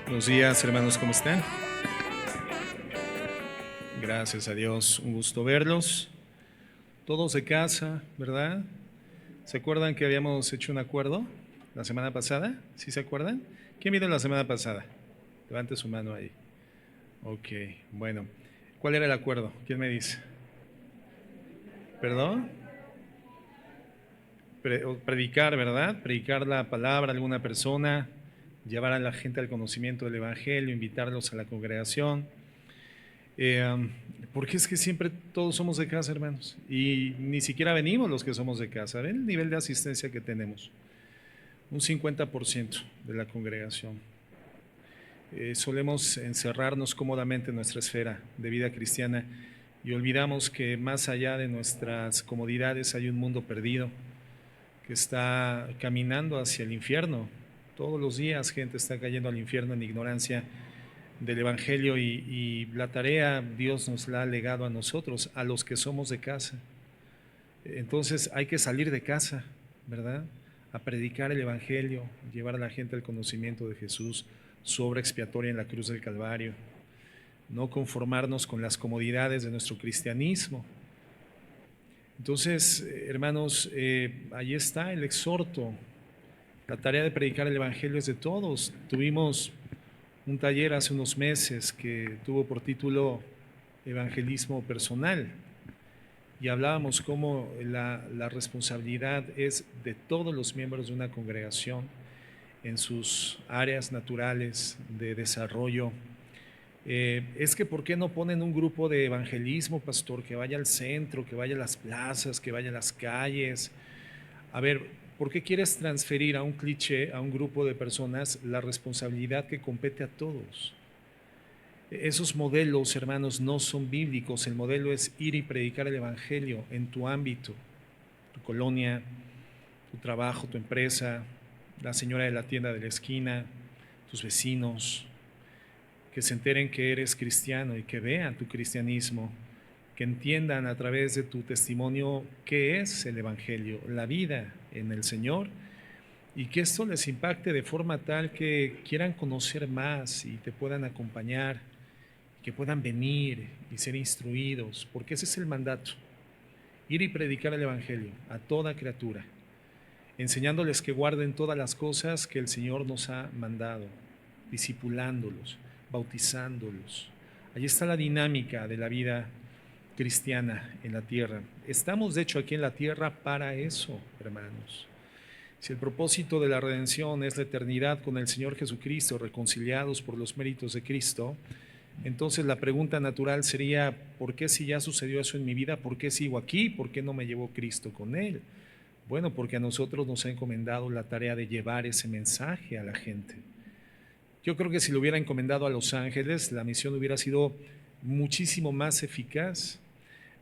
Buenos días, hermanos, ¿cómo están? Gracias a Dios, un gusto verlos. Todos de casa, ¿verdad? ¿Se acuerdan que habíamos hecho un acuerdo la semana pasada? ¿Sí se acuerdan? ¿Quién vino la semana pasada? Levante su mano ahí. Ok, bueno. ¿Cuál era el acuerdo? ¿Quién me dice? ¿Perdón? Predicar, ¿verdad? Predicar la palabra a alguna persona, llevar a la gente al conocimiento del Evangelio, invitarlos a la congregación. Eh, porque es que siempre todos somos de casa, hermanos, y ni siquiera venimos los que somos de casa. ¿Ven el nivel de asistencia que tenemos? Un 50% de la congregación. Solemos encerrarnos cómodamente en nuestra esfera de vida cristiana y olvidamos que más allá de nuestras comodidades hay un mundo perdido que está caminando hacia el infierno. Todos los días gente está cayendo al infierno en ignorancia del Evangelio y la tarea Dios nos la ha legado a nosotros, a los que somos de casa. Entonces hay que salir de casa, ¿verdad? A predicar el Evangelio, llevar a la gente al conocimiento de Jesús, su obra expiatoria en la cruz del Calvario, no conformarnos con las comodidades de nuestro cristianismo. Entonces, hermanos, ahí está el exhorto. La tarea de predicar el Evangelio es de todos. Tuvimos un taller hace unos meses que tuvo por título Evangelismo Personal y hablábamos cómo la responsabilidad es de todos los miembros de una congregación en sus áreas naturales de desarrollo. Es que ¿por qué no ponen un grupo de evangelismo, pastor, que vaya al centro, que vaya a las plazas, que vaya a las calles? A ver, ¿por qué quieres transferir a un cliché, a un grupo de personas, la responsabilidad que compete a todos? Esos modelos, hermanos, no son bíblicos. El modelo es ir y predicar el Evangelio en tu ámbito, tu colonia, tu trabajo, tu empresa, la señora de la tienda de la esquina, tus vecinos, que se enteren que eres cristiano y que vean tu cristianismo, que entiendan a través de tu testimonio qué es el Evangelio, la vida en el Señor, y que esto les impacte de forma tal que quieran conocer más y te puedan acompañar, que puedan venir y ser instruidos, porque ese es el mandato, ir y predicar el Evangelio a toda criatura, enseñándoles que guarden todas las cosas que el Señor nos ha mandado, discipulándolos, bautizándolos. Allí está la dinámica de la vida cristiana en la tierra. Estamos de hecho aquí en la tierra para eso, hermanos. Si el propósito de la redención es la eternidad con el Señor Jesucristo, reconciliados por los méritos de Cristo, entonces la pregunta natural sería, ¿por qué si ya sucedió eso en mi vida, por qué sigo aquí? ¿Por qué no me llevó Cristo con él? Bueno, porque a nosotros nos ha encomendado la tarea de llevar ese mensaje a la gente. Yo creo que si lo hubiera encomendado a los ángeles, la misión hubiera sido muchísimo más eficaz,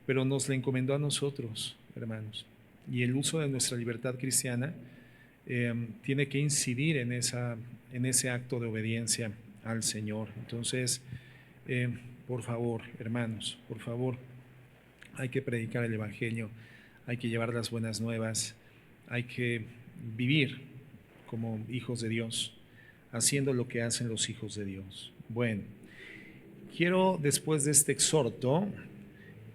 pero nos la encomendó a nosotros, hermanos. Y el uso de nuestra libertad cristiana tiene que incidir en ese acto de obediencia al Señor. Entonces, por favor, hermanos, por favor, hay que predicar el Evangelio, hay que llevar las buenas nuevas, hay que vivir como hijos de Dios, haciendo lo que hacen los hijos de Dios. Bueno, quiero después de este exhorto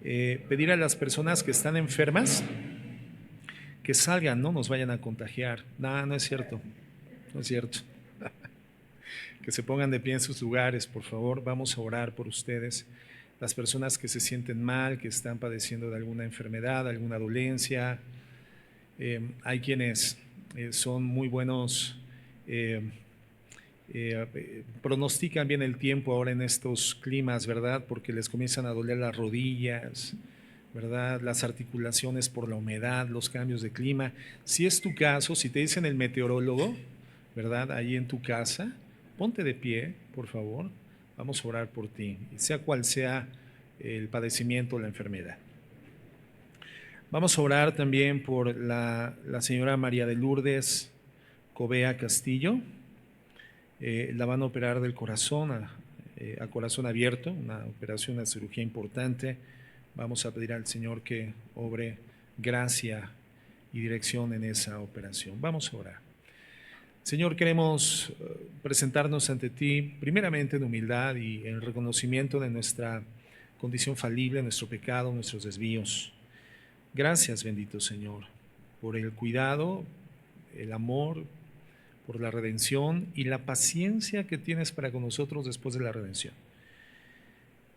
pedir a las personas que están enfermas que salgan, no nos vayan a contagiar. No, no es cierto, no es cierto. Que se pongan de pie en sus lugares, por favor. Vamos a orar por ustedes. Las personas que se sienten mal, que están padeciendo de alguna enfermedad, alguna dolencia. Hay quienes son muy buenos, pronostican bien el tiempo ahora en estos climas, ¿verdad? Porque les comienzan a doler las rodillas, ¿verdad? Las articulaciones por la humedad, los cambios de clima. Si es tu caso, si te dicen el meteorólogo, ¿verdad? Ahí en tu casa, ponte de pie, por favor. Vamos a orar por ti, sea cual sea el padecimiento o la enfermedad. Vamos a orar también por la señora María de Lourdes Covea Castillo. La van a operar del corazón a corazón abierto, una operación, una cirugía importante. Vamos a pedir al Señor que obre gracia y dirección en esa operación. Vamos a orar. Señor, queremos presentarnos ante ti primeramente en humildad y en reconocimiento de nuestra condición falible, nuestro pecado, nuestros desvíos. Gracias, bendito Señor, por el cuidado, el amor, por la redención y la paciencia que tienes para con nosotros después de la redención.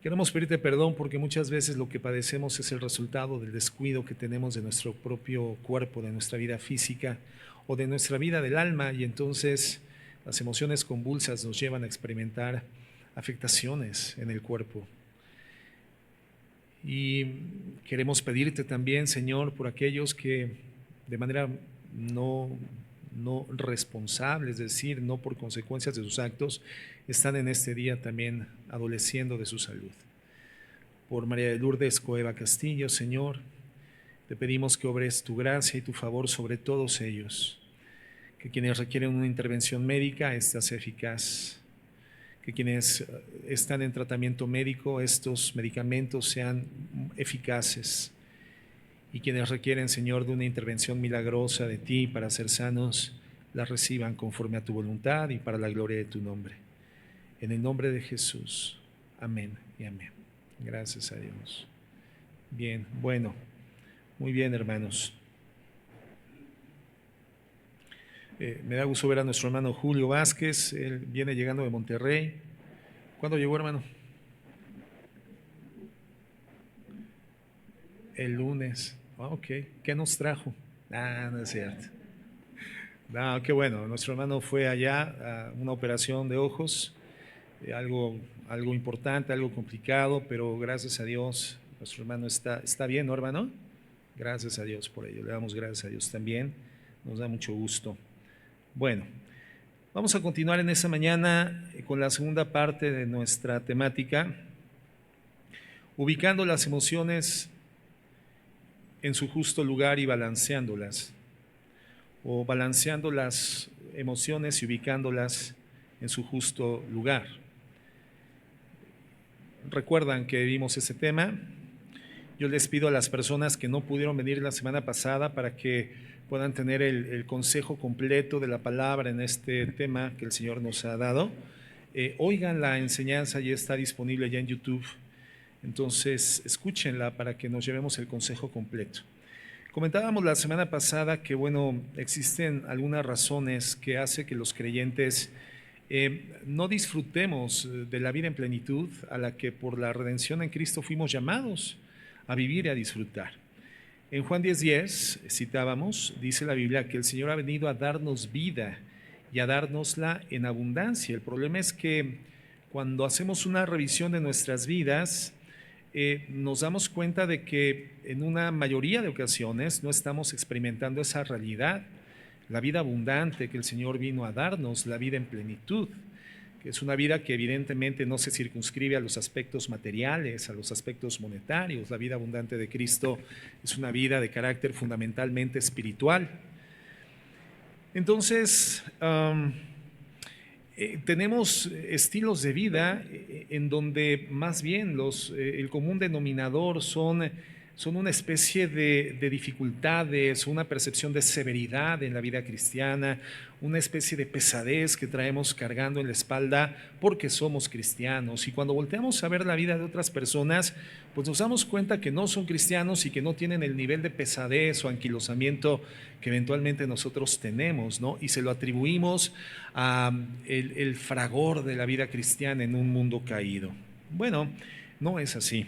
Queremos pedirte perdón porque muchas veces lo que padecemos es el resultado del descuido que tenemos de nuestro propio cuerpo, de nuestra vida física o de nuestra vida del alma, y entonces las emociones convulsas nos llevan a experimentar afectaciones en el cuerpo. Y queremos pedirte también, Señor, por aquellos que de manera no responsable, es decir, no por consecuencias de sus actos, están en este día también adoleciendo de su salud. Por María de Lourdes Coeva Castillo, Señor, te pedimos que obres tu gracia y tu favor sobre todos ellos, que quienes requieren una intervención médica, esta sea eficaz, que quienes están en tratamiento médico, estos medicamentos sean eficaces, y quienes requieren, Señor, de una intervención milagrosa de ti para ser sanos, la reciban conforme a tu voluntad y para la gloria de tu nombre. En el nombre de Jesús. Amén y amén. Gracias a Dios. Bien, bueno, muy bien, hermanos. Me da gusto ver a nuestro hermano Julio Vázquez. Él viene llegando de Monterrey. ¿Cuándo llegó, hermano? El lunes. Ok. ¿Qué nos trajo? No es cierto. No, qué bueno. Nuestro hermano fue allá a una operación de ojos, algo importante, algo complicado, pero gracias a Dios, nuestro hermano está bien, ¿no, hermano? Gracias a Dios por ello. Le damos gracias a Dios también. Nos da mucho gusto. Bueno, vamos a continuar en esta mañana con la segunda parte de nuestra temática, ubicando las emociones en su justo lugar y balanceándolas, o balanceando las emociones y ubicándolas en su justo lugar. ¿Recuerdan que vimos ese tema? Yo les pido a las personas que no pudieron venir la semana pasada para que puedan tener el consejo completo de la palabra en este tema que el Señor nos ha dado. Oigan la enseñanza, ya está disponible ya en YouTube. Entonces, escúchenla para que nos llevemos el consejo completo. Comentábamos la semana pasada que, bueno, existen algunas razones que hacen que los creyentes no disfrutemos de la vida en plenitud a la que por la redención en Cristo fuimos llamados a vivir y a disfrutar. En Juan 10:10 citábamos, dice la Biblia, que el Señor ha venido a darnos vida y a dárnosla en abundancia. El problema es que cuando hacemos una revisión de nuestras vidas, nos damos cuenta de que en una mayoría de ocasiones no estamos experimentando esa realidad, la vida abundante que el Señor vino a darnos, la vida en plenitud, que es una vida que evidentemente no se circunscribe a los aspectos materiales, a los aspectos monetarios. La vida abundante de Cristo es una vida de carácter fundamentalmente espiritual. Entonces, tenemos estilos de vida en donde más bien el común denominador son una especie de dificultades, una percepción de severidad en la vida cristiana, una especie de pesadez que traemos cargando en la espalda porque somos cristianos. Y cuando volteamos a ver la vida de otras personas, pues nos damos cuenta que no son cristianos y que no tienen el nivel de pesadez o anquilosamiento que eventualmente nosotros tenemos, ¿no? Y se lo atribuimos a el fragor de la vida cristiana en un mundo caído. Bueno, no es así.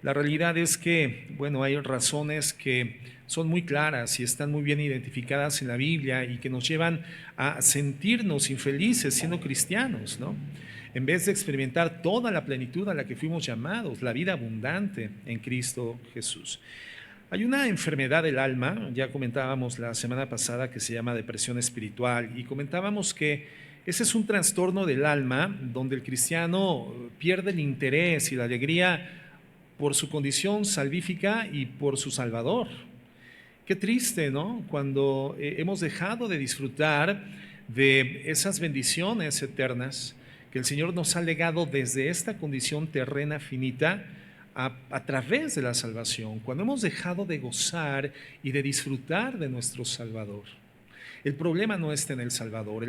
La realidad es que, bueno, hay razones que son muy claras y están muy bien identificadas en la Biblia y que nos llevan a sentirnos infelices siendo cristianos, ¿no? En vez de experimentar toda la plenitud a la que fuimos llamados, la vida abundante en Cristo Jesús. Hay una enfermedad del alma, ya comentábamos la semana pasada, que se llama depresión espiritual, y comentábamos que ese es un trastorno del alma donde el cristiano pierde el interés y la alegría por su condición salvífica y por su Salvador. Qué triste, ¿no? Cuando hemos dejado de disfrutar de esas bendiciones eternas que el Señor nos ha legado desde esta condición terrena finita a través de la salvación, cuando hemos dejado de gozar y de disfrutar de nuestro Salvador. El problema no está en el Salvador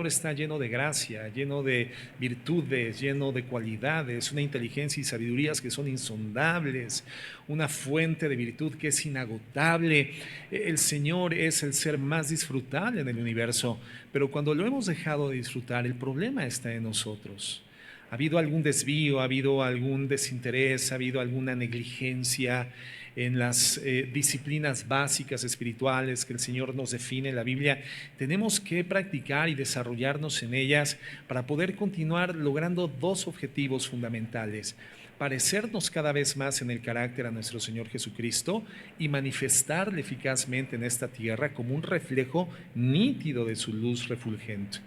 está lleno de gracia, lleno de virtudes, lleno de cualidades, una inteligencia y sabidurías que son insondables, una fuente de virtud que es inagotable. El Señor es el ser más disfrutable en el universo, pero cuando lo hemos dejado de disfrutar, el problema está en nosotros. Ha habido algún desvío, ha habido algún desinterés, ha habido alguna negligencia en las disciplinas básicas espirituales que el Señor nos define en la Biblia. Tenemos que practicar y desarrollarnos en ellas para poder continuar logrando dos objetivos fundamentales: parecernos cada vez más en el carácter a nuestro Señor Jesucristo y manifestarle eficazmente en esta tierra como un reflejo nítido de su luz refulgente.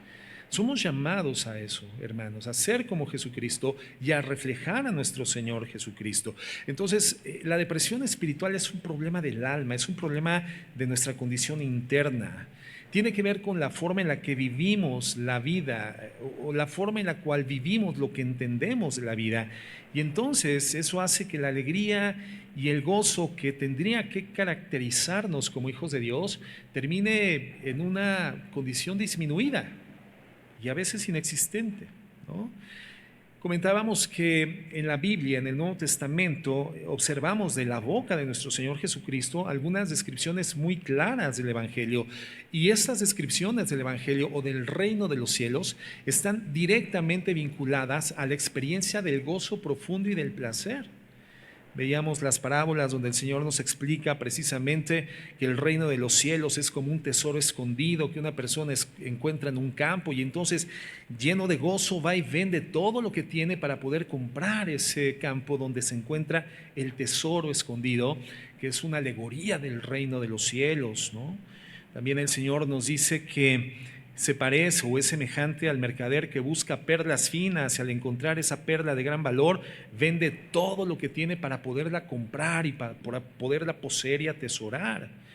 Somos llamados a eso, hermanos, a ser como Jesucristo y a reflejar a nuestro Señor Jesucristo. Entonces, la depresión espiritual es un problema del alma, es un problema de nuestra condición interna. Tiene que ver con la forma en la que vivimos la vida o la forma en la cual vivimos lo que entendemos de la vida. Y entonces eso hace que la alegría y el gozo que tendría que caracterizarnos como hijos de Dios termine en una condición disminuida y a veces inexistente, ¿no? Comentábamos que en la Biblia, en el Nuevo Testamento, observamos de la boca de nuestro Señor Jesucristo algunas descripciones muy claras del Evangelio, y estas descripciones del Evangelio o del reino de los cielos están directamente vinculadas a la experiencia del gozo profundo y del placer. Veíamos las parábolas donde el Señor nos explica precisamente que el reino de los cielos es como un tesoro escondido que una persona encuentra en un campo, y entonces, lleno de gozo, va y vende todo lo que tiene para poder comprar ese campo donde se encuentra el tesoro escondido, que es una alegoría del reino de los cielos, ¿no? También el Señor nos dice que se parece o es semejante al mercader que busca perlas finas, y al encontrar esa perla de gran valor, vende todo lo que tiene para poderla comprar y para poderla poseer y atesorar.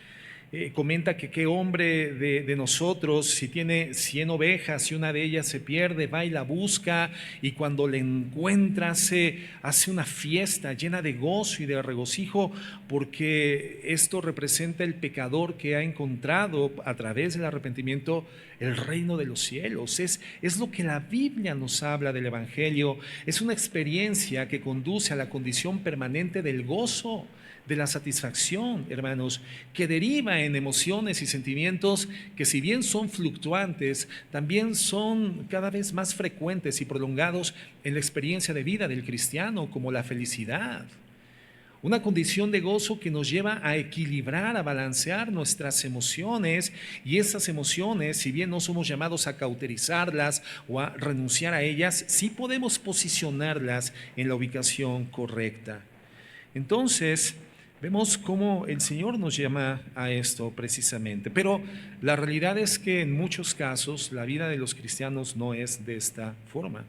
Comenta que qué hombre de nosotros, si tiene 100 ovejas y una de ellas se pierde, va y la busca, y cuando la encuentra hace una fiesta llena de gozo y de regocijo, porque esto representa el pecador que ha encontrado a través del arrepentimiento el reino de los cielos. Es lo que la Biblia nos habla del Evangelio. Es una experiencia que conduce a la condición permanente del gozo, de la satisfacción, hermanos, que deriva en emociones y sentimientos que, si bien son fluctuantes, también son cada vez más frecuentes y prolongados en la experiencia de vida del cristiano, como la felicidad. Una condición de gozo que nos lleva a equilibrar, a balancear nuestras emociones, y esas emociones, si bien no somos llamados a cauterizarlas o a renunciar a ellas, sí podemos posicionarlas en la ubicación correcta. Entonces, vemos cómo el Señor nos llama a esto precisamente, pero la realidad es que en muchos casos la vida de los cristianos no es de esta forma,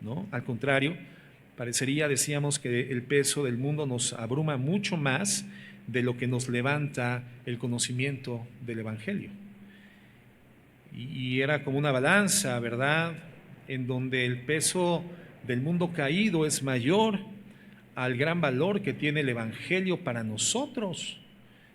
¿no? Al contrario, parecería, decíamos, que el peso del mundo nos abruma mucho más de lo que nos levanta el conocimiento del Evangelio. Y era como una balanza, ¿verdad?, en donde el peso del mundo caído es mayor al gran valor que tiene el Evangelio para nosotros.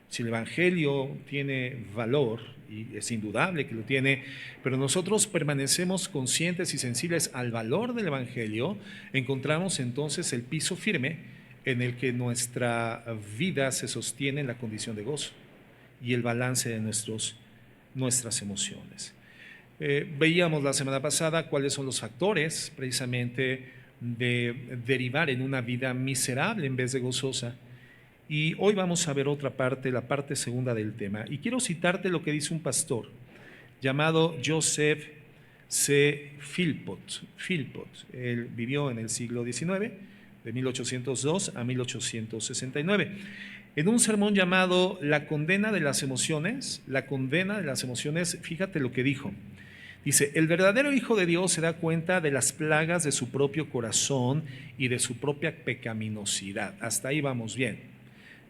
Si el Evangelio tiene valor, y es indudable que lo tiene, pero nosotros permanecemos conscientes y sensibles al valor del Evangelio, encontramos entonces el piso firme en el que nuestra vida se sostiene en la condición de gozo y el balance de nuestras emociones. Veíamos la semana pasada cuáles son los factores precisamente de derivar en una vida miserable en vez de gozosa. Y hoy vamos a ver otra parte, la parte segunda del tema. Y quiero citarte lo que dice un pastor llamado Joseph C. Philpott. Él vivió en el siglo XIX, de 1802 a 1869. En un sermón llamado La condena de las emociones, fíjate lo que dijo. Dice: el verdadero hijo de Dios se da cuenta de las plagas de su propio corazón y de su propia pecaminosidad. Hasta ahí vamos bien.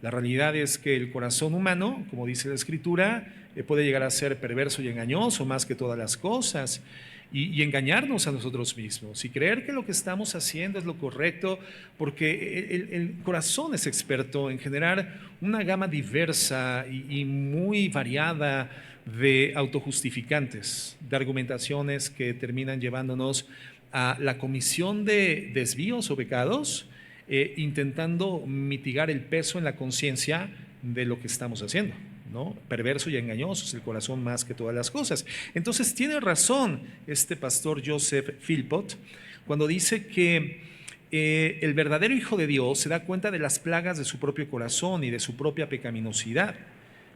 La realidad es que el corazón humano, como dice la Escritura, puede llegar a ser perverso y engañoso más que todas las cosas, y engañarnos a nosotros mismos y creer que lo que estamos haciendo es lo correcto, porque el corazón es experto en generar una gama diversa y muy variada de autojustificantes, de argumentaciones que terminan llevándonos a la comisión de desvíos o pecados, intentando mitigar el peso en la conciencia de lo que estamos haciendo, ¿no? Perverso y engañoso es el corazón más que todas las cosas. Entonces tiene razón este pastor Joseph Philpott cuando dice que el verdadero hijo de Dios se da cuenta de las plagas de su propio corazón y de su propia pecaminosidad.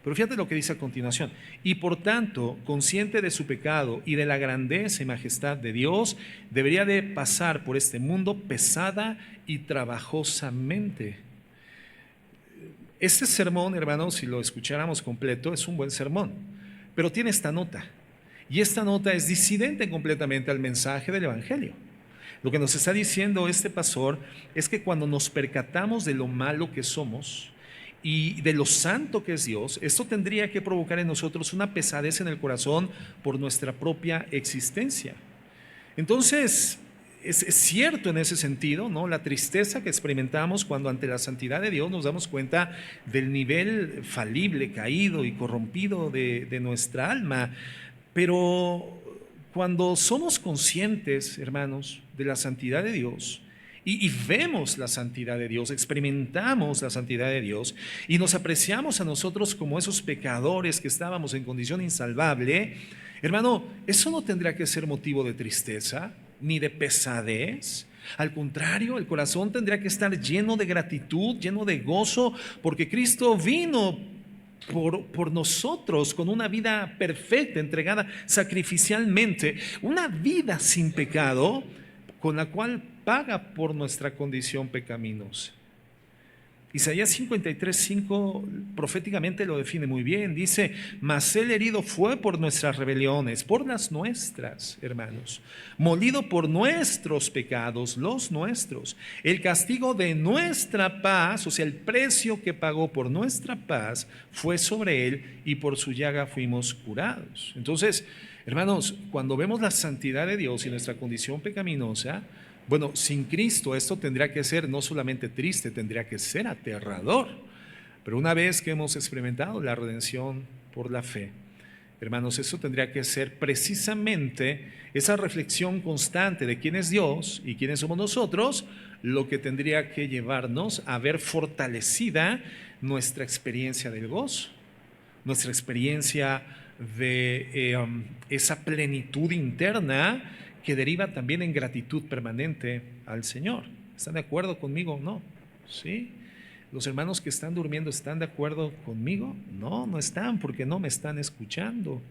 Pero fíjate lo que dice a continuación: y por tanto, consciente de su pecado y de la grandeza y majestad de Dios, debería de pasar por este mundo pesada y trabajosamente. Este sermón, hermanos, si lo escucháramos completo, es un buen sermón, pero tiene esta nota, y esta nota es disidente completamente al mensaje del Evangelio. Lo que nos está diciendo este pastor es que cuando nos percatamos de lo malo que somos y de lo santo que es Dios, esto tendría que provocar en nosotros una pesadez en el corazón por nuestra propia existencia. Entonces, es cierto en ese sentido, ¿no? La tristeza que experimentamos cuando ante la santidad de Dios nos damos cuenta del nivel falible, caído y corrompido de nuestra alma. Pero cuando somos conscientes, hermanos, de la santidad de Dios y vemos la santidad de Dios, experimentamos la santidad de Dios y nos apreciamos a nosotros como esos pecadores que estábamos en condición insalvable, hermano, eso no tendrá que ser motivo de tristeza ni de pesadez. Al contrario, el corazón tendría que estar lleno de gratitud, lleno de gozo, porque Cristo vino por nosotros con una vida perfecta, entregada sacrificialmente, una vida sin pecado, con la cual paga por nuestra condición pecaminosa. Isaías 53:5 proféticamente lo define muy bien. Dice: mas el herido fue por nuestras rebeliones, por las nuestras, hermanos, molido por nuestros pecados, los nuestros. El castigo de nuestra paz, o sea, el precio que pagó por nuestra paz, fue sobre él, y por su llaga fuimos curados. Entonces, hermanos, cuando vemos la santidad de Dios y nuestra condición pecaminosa, bueno, sin Cristo esto tendría que ser no solamente triste, tendría que ser aterrador. Pero una vez que hemos experimentado la redención por la fe, hermanos, eso tendría que ser precisamente esa reflexión constante de quién es Dios y quiénes somos nosotros, lo que tendría que llevarnos a ver fortalecida nuestra experiencia del gozo, nuestra experiencia de esa plenitud interna que deriva también en gratitud permanente al Señor. ¿Están de acuerdo conmigo? No. ¿Sí? ¿Los hermanos que están durmiendo están de acuerdo conmigo? No, no están, porque no me están escuchando.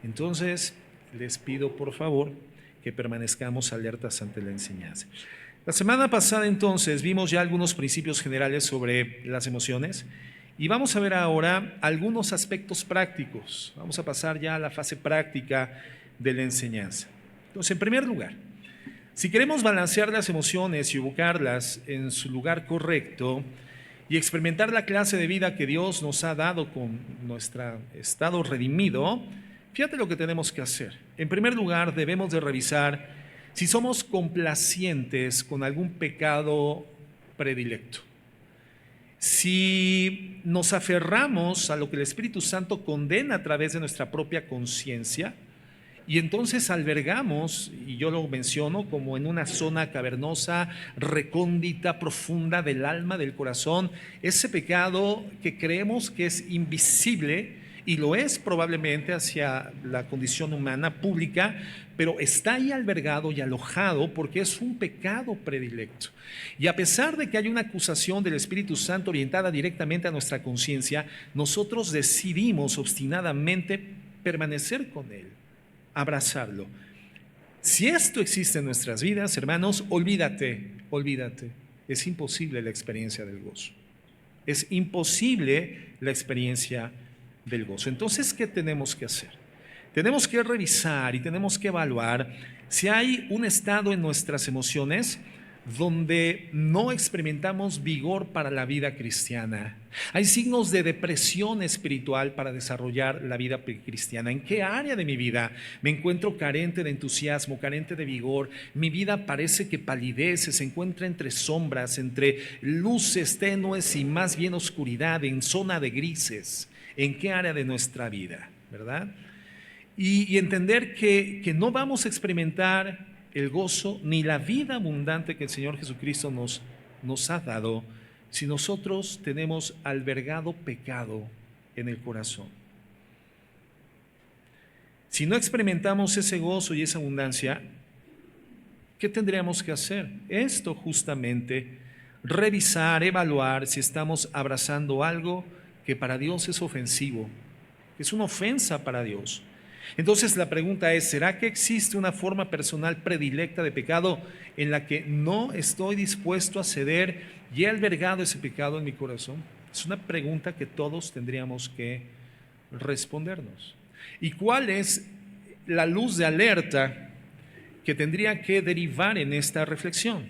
Entonces, les pido por favor que permanezcamos alertas ante la enseñanza. La semana pasada entonces vimos ya algunos principios generales sobre las emociones y vamos a ver ahora algunos aspectos prácticos. Vamos a pasar ya a la fase práctica de la enseñanza. Entonces, en primer lugar, si queremos balancear las emociones y ubicarlas en su lugar correcto y experimentar la clase de vida que Dios nos ha dado con nuestro estado redimido, fíjate lo que tenemos que hacer. En primer lugar, debemos de revisar si somos complacientes con algún pecado predilecto. Si nos aferramos a lo que el Espíritu Santo condena a través de nuestra propia conciencia, y entonces albergamos, y yo lo menciono como en una zona cavernosa, recóndita, profunda del alma, del corazón, ese pecado que creemos que es invisible, y lo es probablemente hacia la condición humana pública, pero está ahí albergado y alojado porque es un pecado predilecto. Y a pesar de que hay una acusación del Espíritu Santo orientada directamente a nuestra conciencia, nosotros decidimos obstinadamente permanecer con él, abrazarlo. Si esto existe en nuestras vidas, hermanos, olvídate, es imposible la experiencia del gozo. Es imposible la experiencia del gozo. Entonces, ¿qué tenemos que hacer? Tenemos que revisar y tenemos que evaluar si hay un estado en nuestras emociones donde no experimentamos vigor para la vida cristiana. Hay signos de depresión espiritual para desarrollar la vida cristiana. ¿En qué área de mi vida me encuentro carente de entusiasmo, carente de vigor? Mi vida parece que palidece, se encuentra entre sombras, entre luces tenues y más bien oscuridad, en zona de grises. ¿En qué área de nuestra vida? ¿verdad? Y entender que no vamos a experimentar el gozo ni la vida abundante que el Señor Jesucristo nos ha dado si nosotros tenemos albergado pecado en el corazón. Si no experimentamos ese gozo y esa abundancia, ¿qué tendríamos que hacer? Esto justamente, revisar, evaluar si estamos abrazando algo que para Dios es ofensivo, que es una ofensa para Dios. Entonces la pregunta es, ¿será que existe una forma personal predilecta de pecado en la que no estoy dispuesto a ceder y he albergado ese pecado en mi corazón? Es una pregunta que todos tendríamos que respondernos. ¿Y cuál es la luz de alerta que tendría que derivar en esta reflexión,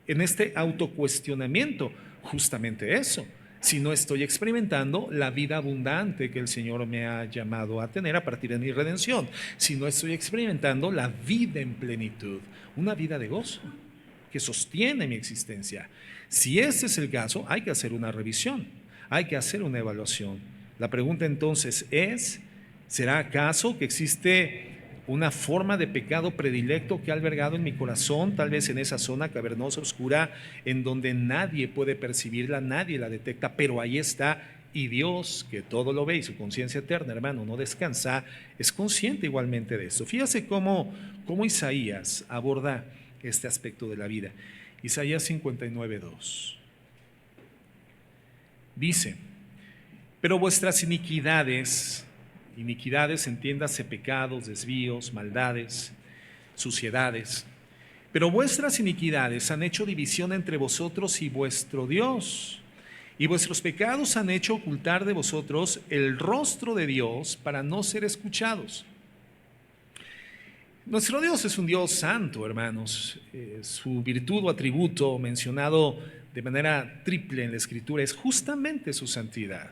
en este autocuestionamiento? Justamente eso. Si no estoy experimentando la vida abundante que el Señor me ha llamado a tener a partir de mi redención, si no estoy experimentando la vida en plenitud, una vida de gozo que sostiene mi existencia. Si ese es el caso, hay que hacer una revisión, hay que hacer una evaluación. La pregunta entonces es, ¿será acaso que existe una forma de pecado predilecto que ha albergado en mi corazón, tal vez en esa zona cavernosa, oscura, en donde nadie puede percibirla, nadie la detecta, pero ahí está, y Dios, que todo lo ve y su conciencia eterna, hermano, no descansa, es consciente igualmente de eso? Fíjase cómo Isaías aborda este aspecto de la vida. Isaías 59:2 dice: pero vuestras iniquidades, entiéndase pecados, desvíos, maldades, suciedades, pero vuestras iniquidades han hecho división entre vosotros y vuestro Dios, y vuestros pecados han hecho ocultar de vosotros el rostro de Dios para no ser escuchados. Nuestro Dios es un Dios santo, hermanos. Su virtud o atributo mencionado de manera triple en la Escritura es justamente su santidad.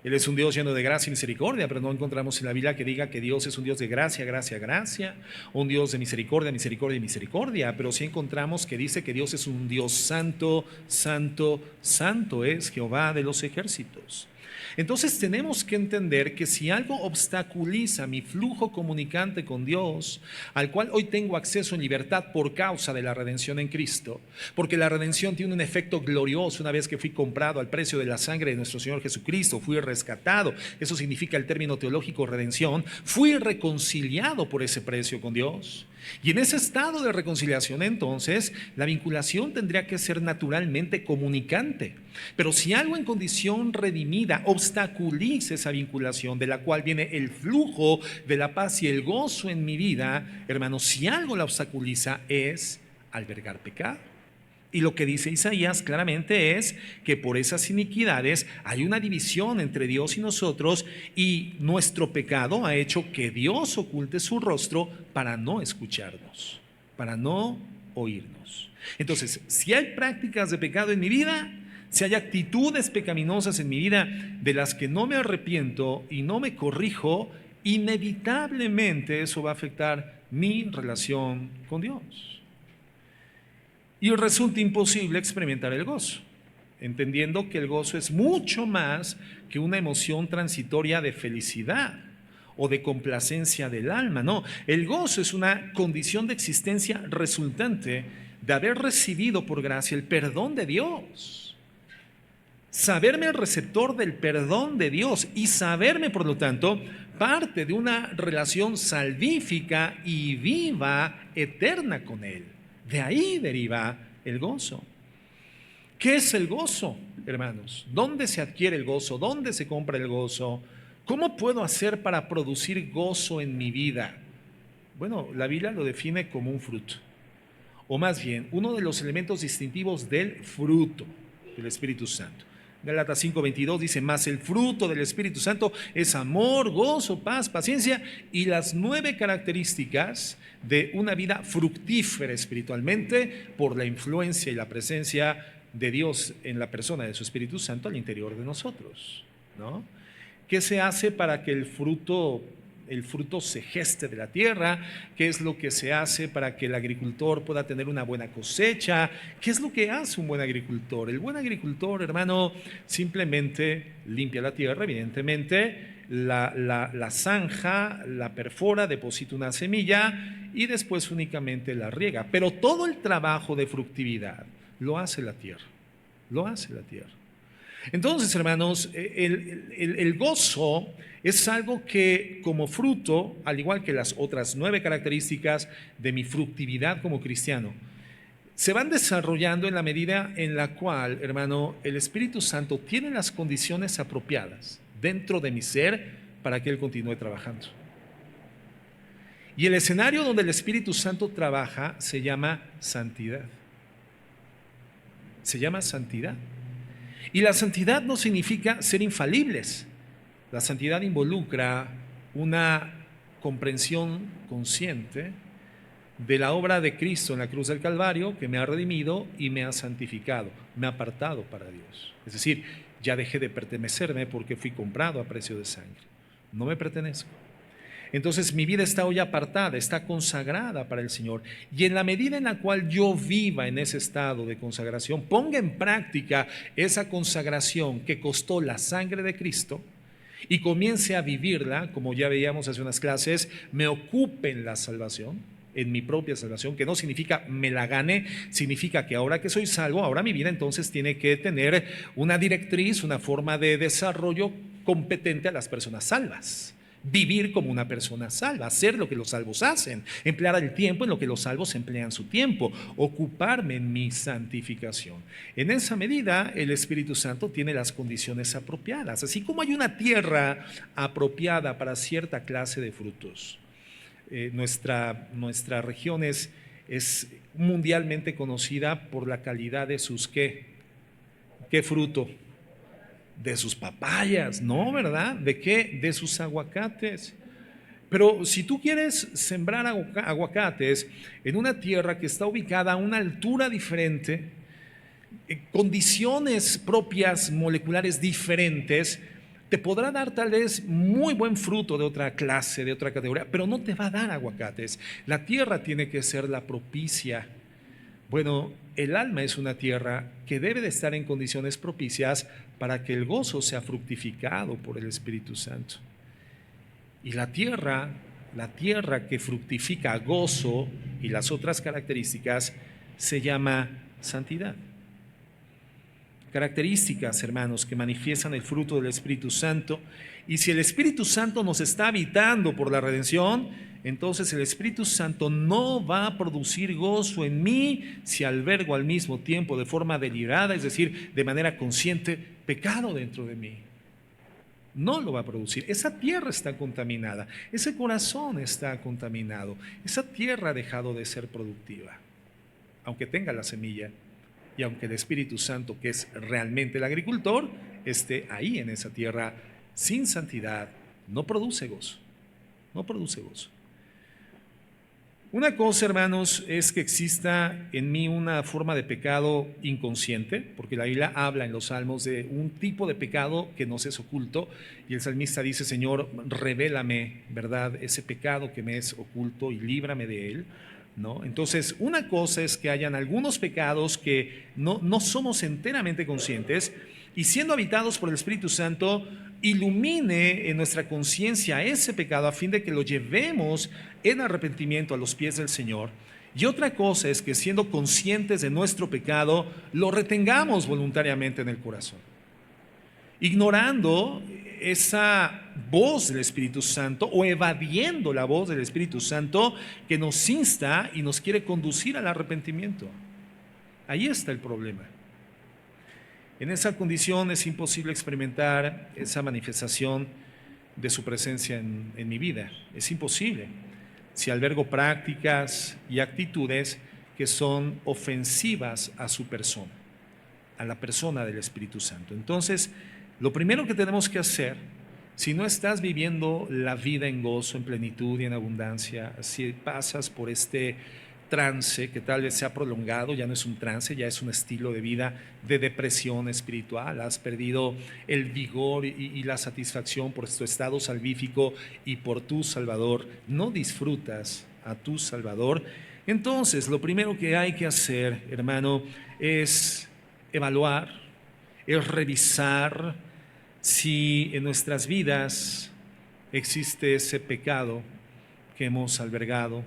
Él es un Dios lleno de gracia y misericordia, pero no encontramos en la Biblia que diga que Dios es un Dios de gracia, gracia, gracia, o un Dios de misericordia, misericordia y misericordia, pero sí encontramos que dice que Dios es un Dios santo, santo, santo es Jehová de los ejércitos. Entonces tenemos que entender que si algo obstaculiza mi flujo comunicante con Dios, al cual hoy tengo acceso en libertad por causa de la redención en Cristo, porque la redención tiene un efecto glorioso una vez que fui comprado al precio de la sangre de nuestro Señor Jesucristo, fui rescatado, eso significa el término teológico redención, fui reconciliado por ese precio con Dios. Y en ese estado de reconciliación, entonces, la vinculación tendría que ser naturalmente comunicante. Pero si algo en condición redimida obstaculiza esa vinculación, de la cual viene el flujo de la paz y el gozo en mi vida, hermanos, si algo la obstaculiza es albergar pecado. Y lo que dice Isaías claramente es que por esas iniquidades hay una división entre Dios y nosotros, y nuestro pecado ha hecho que Dios oculte su rostro para no escucharnos, para no oírnos. Entonces, si hay prácticas de pecado en mi vida, si hay actitudes pecaminosas en mi vida de las que no me arrepiento y no me corrijo, inevitablemente eso va a afectar mi relación con Dios. Y resulta imposible experimentar el gozo, entendiendo que el gozo es mucho más que una emoción transitoria de felicidad o de complacencia del alma. No, el gozo es una condición de existencia resultante de haber recibido por gracia el perdón de Dios, saberme el receptor del perdón de Dios y saberme, por lo tanto, parte de una relación salvífica y viva, eterna con Él. De ahí deriva el gozo. ¿Qué es el gozo, hermanos? ¿Dónde se adquiere el gozo? ¿Dónde se compra el gozo? ¿Cómo puedo hacer para producir gozo en mi vida? Bueno, la Biblia lo define como un fruto, o más bien, uno de los elementos distintivos del fruto del Espíritu Santo. Gálatas 5:22 dice: mas el fruto del Espíritu Santo es amor, gozo, paz, paciencia y las 9 características de una vida fructífera espiritualmente por la influencia y la presencia de Dios en la persona de su Espíritu Santo al interior de nosotros, ¿no? ¿Qué se hace para que el fruto se geste de la tierra? ¿Qué es lo que se hace para que el agricultor pueda tener una buena cosecha? ¿Qué es lo que hace un buen agricultor? El buen agricultor, hermano, simplemente limpia la tierra, evidentemente, la zanja, la perfora, deposita una semilla y después únicamente la riega. Pero todo el trabajo de fructividad lo hace la tierra, lo hace la tierra. Entonces, hermanos, el gozo es algo que como fruto, al igual que las otras 9 características de mi fructividad como cristiano, se van desarrollando en la medida en la cual, hermano, el Espíritu Santo tiene las condiciones apropiadas dentro de mi ser para que Él continúe trabajando. Y el escenario donde el Espíritu Santo trabaja se llama santidad. Se llama santidad. Y la santidad no significa ser infalibles. La santidad involucra una comprensión consciente de la obra de Cristo en la cruz del Calvario, que me ha redimido y me ha santificado, me ha apartado para Dios. Es decir, ya dejé de pertenecerme porque fui comprado a precio de sangre. No me pertenezco. Entonces mi vida está hoy apartada, está consagrada para el Señor. Y en la medida en la cual yo viva en ese estado de consagración, ponga en práctica esa consagración que costó la sangre de Cristo y comience a vivirla, como ya veíamos hace unas clases, me ocupe en la salvación, en mi propia salvación, que no significa me la gane, significa que ahora que soy salvo, ahora mi vida entonces tiene que tener una directriz, una forma de desarrollo competente a las personas salvas. Vivir como una persona salva, hacer lo que los salvos hacen, emplear el tiempo en lo que los salvos emplean su tiempo, ocuparme en mi santificación. En esa medida, el Espíritu Santo tiene las condiciones apropiadas, así como hay una tierra apropiada para cierta clase de frutos. Nuestra región es mundialmente conocida por la calidad de sus ¿qué fruto? De sus papayas, ¿no? ¿Verdad? ¿De qué? De sus aguacates. Pero si tú quieres sembrar aguacates en una tierra que está ubicada a una altura diferente, condiciones propias moleculares diferentes, te podrá dar tal vez muy buen fruto de otra clase, de otra categoría, pero no te va a dar aguacates. La tierra tiene que ser la propicia. Bueno, el alma es una tierra que debe de estar en condiciones propicias para que el gozo sea fructificado por el Espíritu Santo. Y la tierra que fructifica gozo y las otras características se llama santidad. Características, hermanos, que manifiestan el fruto del Espíritu Santo. Y si el Espíritu Santo nos está habitando por la redención, entonces el Espíritu Santo no va a producir gozo en mí si albergo al mismo tiempo de forma deliberada, es decir, de manera consciente, pecado dentro de mí. No lo va a producir. Esa tierra está contaminada, ese corazón está contaminado, esa tierra ha dejado de ser productiva, aunque tenga la semilla y aunque el Espíritu Santo, que es realmente el agricultor, esté ahí en esa tierra sin santidad, no produce gozo, no produce gozo. Una cosa, hermanos, es que exista en mí una forma de pecado inconsciente, porque la Biblia habla en los Salmos de un tipo de pecado que nos es oculto, y el salmista dice: Señor, revélame, ¿verdad?, ese pecado que me es oculto y líbrame de él, ¿no? Entonces, una cosa es que hayan algunos pecados que no somos enteramente conscientes, y siendo habitados por el Espíritu Santo, ilumine en nuestra conciencia ese pecado a fin de que lo llevemos en arrepentimiento a los pies del Señor. Y otra cosa es que, siendo conscientes de nuestro pecado, lo retengamos voluntariamente en el corazón, ignorando esa voz del Espíritu Santo o evadiendo la voz del Espíritu Santo que nos insta y nos quiere conducir al arrepentimiento. Ahí está el problema. En esa condición es imposible experimentar esa manifestación de su presencia en mi vida. Es imposible si albergo prácticas y actitudes que son ofensivas a su persona, a la persona del Espíritu Santo. Entonces, lo primero que tenemos que hacer, si no estás viviendo la vida en gozo, en plenitud y en abundancia, si pasas por este trance que tal vez se ha prolongado, ya no es un trance, ya es un estilo de vida de depresión espiritual, has perdido el vigor y la satisfacción por tu estado salvífico y por tu Salvador, no disfrutas a tu Salvador, entonces lo primero que hay que hacer, hermano, es evaluar, es revisar si en nuestras vidas existe ese pecado que hemos albergado,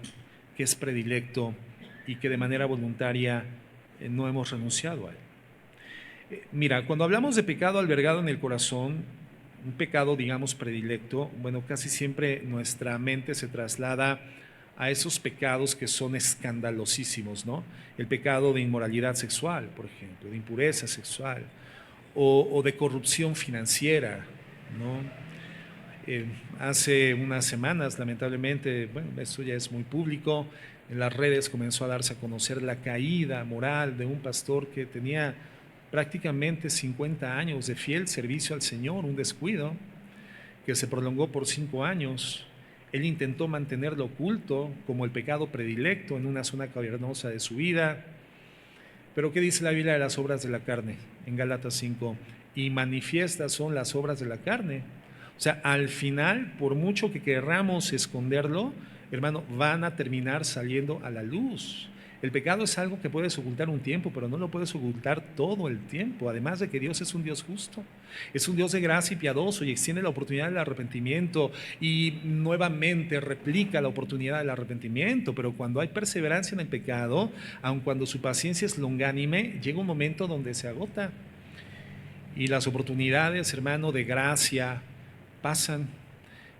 que es predilecto y que de manera voluntaria no hemos renunciado a él. Mira, cuando hablamos de pecado albergado en el corazón, un pecado, digamos, predilecto, bueno, casi siempre nuestra mente se traslada a esos pecados que son escandalosísimos, ¿no? El pecado de inmoralidad sexual, por ejemplo, de impureza sexual, o de corrupción financiera, ¿no? Hace unas semanas, lamentablemente, bueno, eso ya es muy público, en las redes comenzó a darse a conocer la caída moral de un pastor que tenía prácticamente 50 años de fiel servicio al Señor, un descuido que se prolongó por 5 años. Él intentó mantenerlo oculto como el pecado predilecto en una zona cavernosa de su vida. Pero ¿qué dice la Biblia de las obras de la carne? En Gálatas 5, y manifiestas son las obras de la carne. O sea, al final, por mucho que querramos esconderlo, hermano, van a terminar saliendo a la luz. El pecado es algo que puedes ocultar un tiempo, pero no lo puedes ocultar todo el tiempo. Además de que Dios es un Dios justo, es un Dios de gracia y piadoso y extiende la oportunidad del arrepentimiento y nuevamente replica la oportunidad del arrepentimiento. Pero cuando hay perseverancia en el pecado, aun cuando su paciencia es longánime, llega un momento donde se agota y las oportunidades, hermano, de gracia pasan.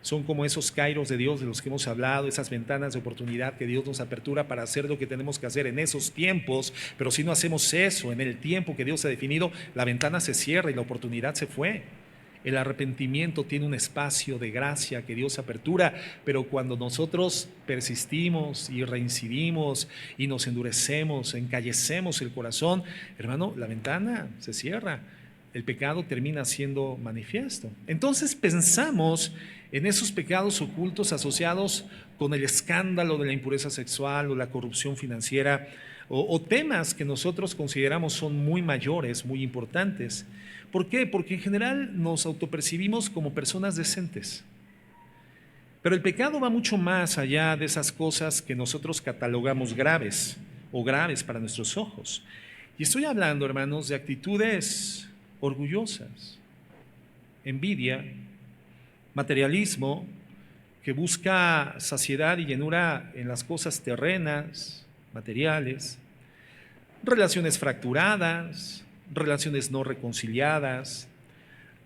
Son como esos kairos de Dios de los que hemos hablado, esas ventanas de oportunidad que Dios nos apertura para hacer lo que tenemos que hacer en esos tiempos. Pero si no hacemos eso en el tiempo que Dios ha definido, la ventana se cierra y la oportunidad se fue. El arrepentimiento tiene un espacio de gracia que Dios apertura, pero cuando nosotros persistimos y reincidimos y nos endurecemos, encallecemos el corazón, hermano, la ventana se cierra. El pecado termina siendo manifiesto. Entonces pensamos en esos pecados ocultos asociados con el escándalo de la impureza sexual o la corrupción financiera o temas que nosotros consideramos son muy mayores, muy importantes. ¿Por qué? Porque en general nos autopercibimos como personas decentes. Pero el pecado va mucho más allá de esas cosas que nosotros catalogamos graves o graves para nuestros ojos. Y estoy hablando, hermanos, de actitudes orgullosas, envidia, materialismo, que busca saciedad y llenura en las cosas terrenas, materiales, relaciones fracturadas, relaciones no reconciliadas,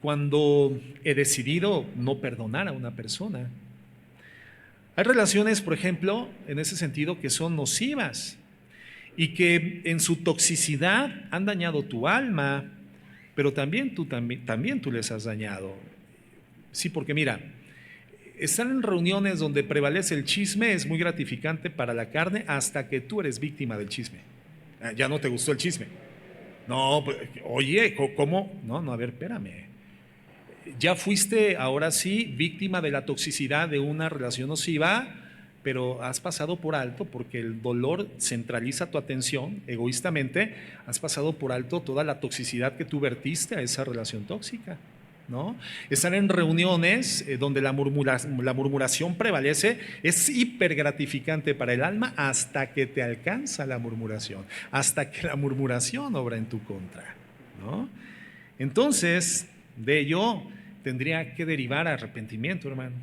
cuando he decidido no perdonar a una persona. Hay relaciones, por ejemplo, en ese sentido que son nocivas y que en su toxicidad han dañado tu alma, pero también tú les has dañado. Sí, porque mira, estar en reuniones donde prevalece el chisme es muy gratificante para la carne hasta que tú eres víctima del chisme. Ya no te gustó el chisme. No, pues, oye, ¿cómo? No, a ver, espérame. Ya fuiste, ahora sí, víctima de la toxicidad de una relación nociva, pero has pasado por alto porque el dolor centraliza tu atención egoístamente, has pasado por alto toda la toxicidad que tú vertiste a esa relación tóxica, ¿no? Estar en reuniones donde la murmuración prevalece es hiper gratificante para el alma hasta que te alcanza la murmuración, hasta que la murmuración obra en tu contra, ¿no? Entonces, de ello tendría que derivar arrepentimiento, hermano.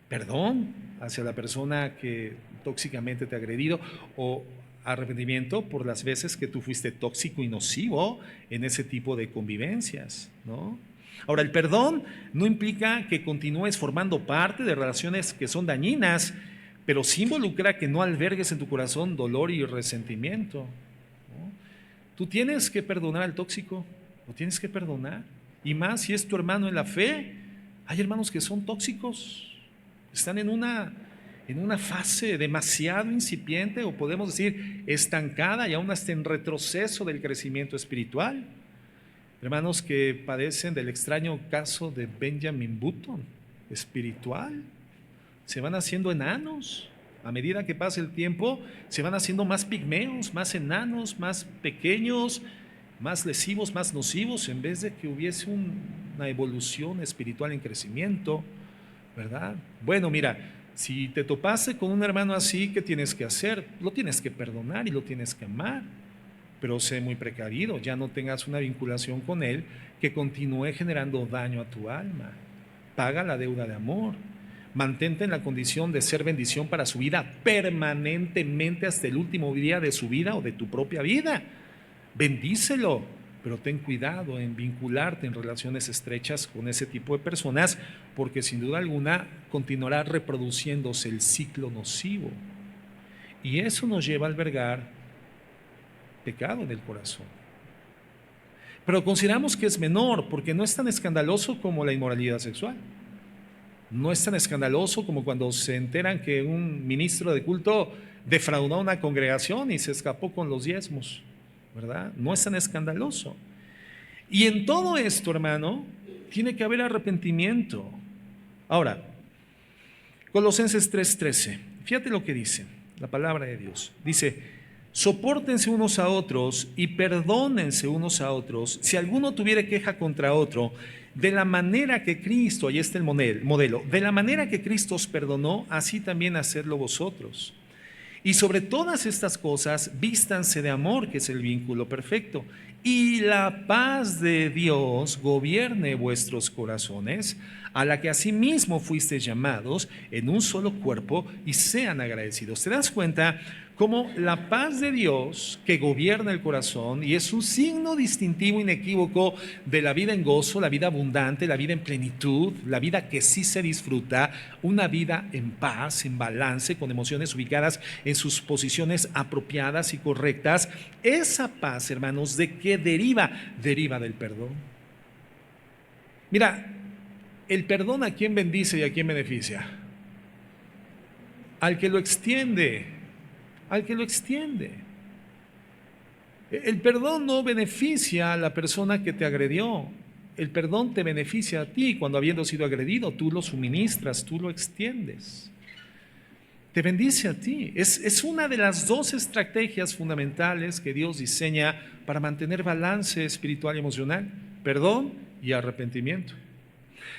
Perdón hacia la persona que tóxicamente te ha agredido o arrepentimiento por las veces que tú fuiste tóxico y nocivo en ese tipo de convivencias, ¿no? Ahora, el perdón no implica que continúes formando parte de relaciones que son dañinas, pero sí involucra que no albergues en tu corazón dolor y resentimiento, ¿no? Tú tienes que perdonar al tóxico, lo tienes que perdonar, y más si es tu hermano en la fe. Hay hermanos que son tóxicos, están en una fase demasiado incipiente o podemos decir estancada y aún hasta en retroceso del crecimiento espiritual. Hermanos que padecen del extraño caso de Benjamin Button, espiritual, se van haciendo enanos. A medida que pasa el tiempo, se van haciendo más pigmeos, más enanos, más pequeños, más lesivos, más nocivos, en vez de que hubiese una evolución espiritual en crecimiento, ¿verdad? Bueno, mira, si te topaste con un hermano así, ¿qué tienes que hacer? Lo tienes que perdonar y lo tienes que amar, pero sé muy precavido, ya no tengas una vinculación con él que continúe generando daño a tu alma. paga la deuda de amor. Mantente en la condición de ser bendición para su vida permanentemente hasta el último día de su vida o de tu propia vida. Bendícelo, pero ten cuidado en vincularte en relaciones estrechas con ese tipo de personas, porque sin duda alguna continuará reproduciéndose el ciclo nocivo. Y eso nos lleva a albergar pecado en el corazón. Pero consideramos que es menor porque no es tan escandaloso como la inmoralidad sexual. No es tan escandaloso como cuando se enteran que un ministro de culto defraudó a una congregación y se escapó con los diezmos, ¿verdad? No es tan escandaloso. Y en todo esto, hermano, tiene que haber arrepentimiento. Ahora, Colosenses 3:13, fíjate lo que dice la palabra de Dios. Dice: sopórtense unos a otros y perdónense unos a otros si alguno tuviere queja contra otro, de la manera que Cristo, ahí está el modelo, de la manera que Cristo os perdonó, así también hacedlo vosotros. Y sobre todas estas cosas, vístanse de amor, que es el vínculo perfecto, y la paz de Dios gobierne vuestros corazones, a la que asimismo fuisteis llamados en un solo cuerpo, y sean agradecidos. ¿Te das cuenta cómo la paz de Dios que gobierna el corazón y es un signo distintivo inequívoco de la vida en gozo, la vida abundante, la vida en plenitud, la vida que sí se disfruta, una vida en paz, en balance, con emociones ubicadas en sus posiciones apropiadas y correctas? Esa paz, hermanos, ¿de qué deriva? Deriva del perdón. Mira, el perdón, ¿a quién bendice y a quién beneficia? Al que lo extiende. Al que lo extiende. El perdón no beneficia a la persona que te agredió. El perdón te beneficia a ti cuando, habiendo sido agredido, tú lo suministras, tú lo extiendes. Te bendice a ti. Es una de las dos estrategias fundamentales que Dios diseña para mantener balance espiritual y emocional: perdón y arrepentimiento.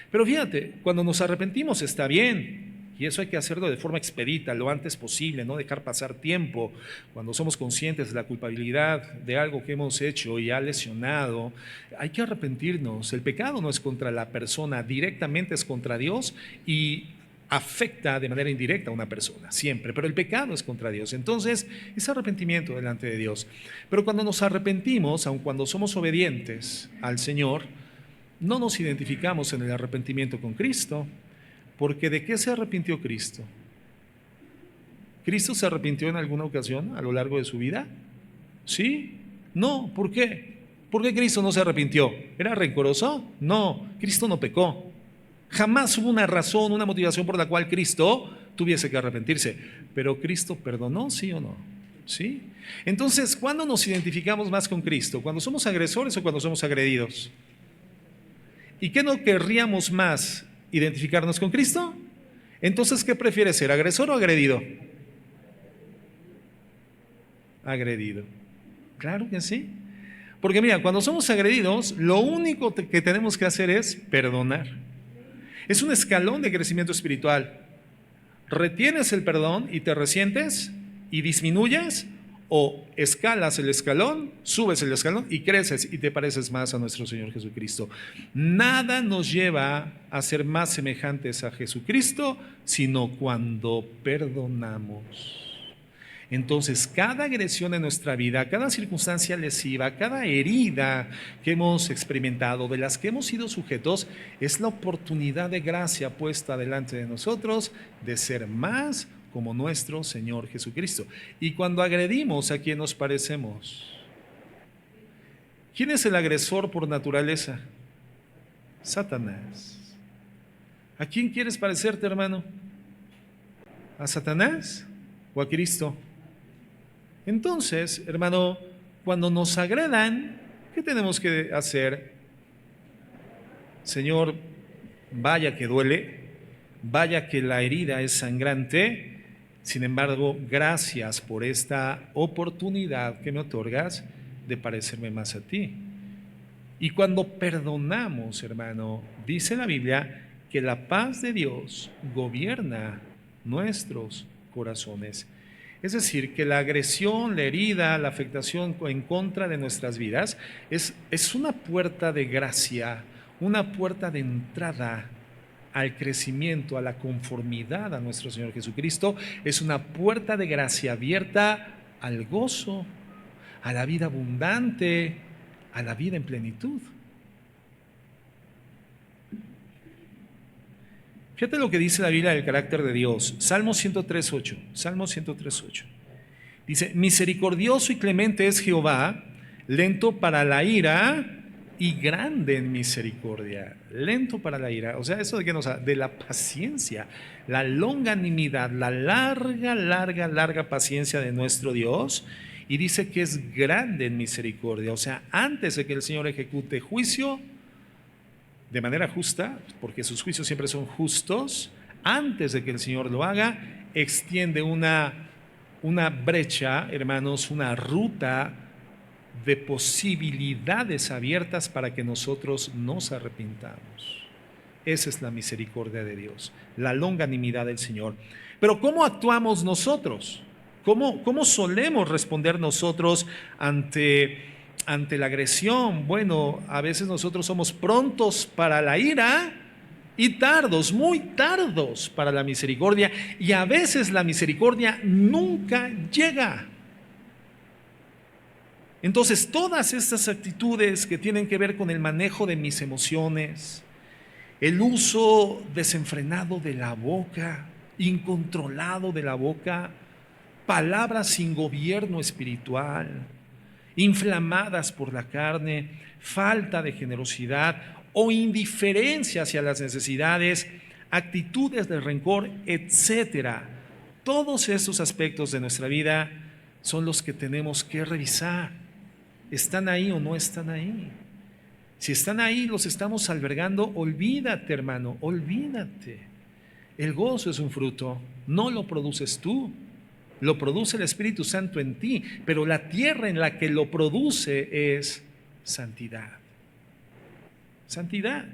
Pero fíjate, cuando nos arrepentimos está bien. Y eso hay que hacerlo de forma expedita, lo antes posible, no dejar pasar tiempo. Cuando somos conscientes de la culpabilidad de algo que hemos hecho y ha lesionado, hay que arrepentirnos. El pecado no es contra la persona, directamente es contra Dios y afecta de manera indirecta a una persona, siempre. Pero el pecado es contra Dios. Entonces, es arrepentimiento delante de Dios. Pero cuando nos arrepentimos, aun cuando somos obedientes al Señor, no nos identificamos en el arrepentimiento con Cristo. Porque ¿de qué se arrepintió Cristo? ¿Cristo se arrepintió en alguna ocasión a lo largo de su vida? ¿Sí? No. ¿Por qué? ¿Por qué Cristo no se arrepintió? ¿Era rencoroso? No, Cristo no pecó. Jamás hubo una razón, una motivación por la cual Cristo tuviese que arrepentirse. Pero Cristo perdonó, ¿sí o no? ¿Sí? Entonces, ¿cuándo nos identificamos más con Cristo? ¿Cuando somos agresores o cuando somos agredidos? ¿Y qué no querríamos más? ¿Identificarnos con Cristo? Entonces, ¿qué prefieres ser, agresor o agredido? Agredido. Claro que sí. Porque mira, cuando somos agredidos, lo único que tenemos que hacer es perdonar. Es un escalón de crecimiento espiritual. ¿Retienes el perdón y te resientes y disminuyes? ¿O escalas el escalón, subes el escalón y creces y te pareces más a nuestro Señor Jesucristo? Nada nos lleva a ser más semejantes a Jesucristo sino cuando perdonamos. Entonces, cada agresión en nuestra vida, cada circunstancia lesiva, cada herida que hemos experimentado, de las que hemos sido sujetos, es la oportunidad de gracia puesta delante de nosotros de ser más como nuestro Señor Jesucristo. Y cuando agredimos, ¿a quién nos parecemos? ¿Quién es el agresor por naturaleza? Satanás. ¿A quién quieres parecerte, hermano? ¿A Satanás o a Cristo? Entonces, hermano, cuando nos agredan, ¿qué tenemos que hacer? Señor, vaya que duele, vaya que la herida es sangrante. Sin embargo, gracias por esta oportunidad que me otorgas de parecerme más a ti. Y cuando perdonamos, hermano, dice la Biblia que la paz de Dios gobierna nuestros corazones. Es decir, que la agresión, la herida, la afectación en contra de nuestras vidas es una puerta de gracia, una puerta de entrada al crecimiento, a la conformidad a nuestro Señor Jesucristo, es una puerta de gracia abierta al gozo, a la vida abundante, a la vida en plenitud. Fíjate lo que dice la Biblia del carácter de Dios. Salmo 103:8. Salmo 103:8. Dice: misericordioso y clemente es Jehová, lento para la ira y grande en misericordia. Lento para la ira. O sea, ¿eso de qué nos habla? De la paciencia, la longanimidad, la larga paciencia de nuestro Dios. Y dice que es grande en misericordia. O sea, antes de que el Señor ejecute juicio de manera justa, porque sus juicios siempre son justos, antes de que el Señor lo haga, extiende una brecha, hermanos, una ruta de posibilidades abiertas para que nosotros nos arrepintamos. Esa es la misericordia de Dios, la longanimidad del Señor. Pero ¿cómo actuamos nosotros? ¿Cómo solemos responder nosotros ante la agresión? Bueno, a veces nosotros somos prontos para la ira y tardos, muy tardos para la misericordia, y a veces la misericordia nunca llega. Entonces, todas estas actitudes que tienen que ver con el manejo de mis emociones, el uso desenfrenado de la boca, incontrolado de la boca, palabras sin gobierno espiritual, inflamadas por la carne, falta de generosidad o indiferencia hacia las necesidades, actitudes de rencor, etcétera. Todos estos aspectos de nuestra vida son los que tenemos que revisar. ¿Están ahí o no están ahí? Si están ahí, los estamos albergando, olvídate, hermano, olvídate. El gozo es un fruto, no lo produces tú, lo produce el Espíritu Santo en ti, pero la tierra en la que lo produce es santidad. Santidad.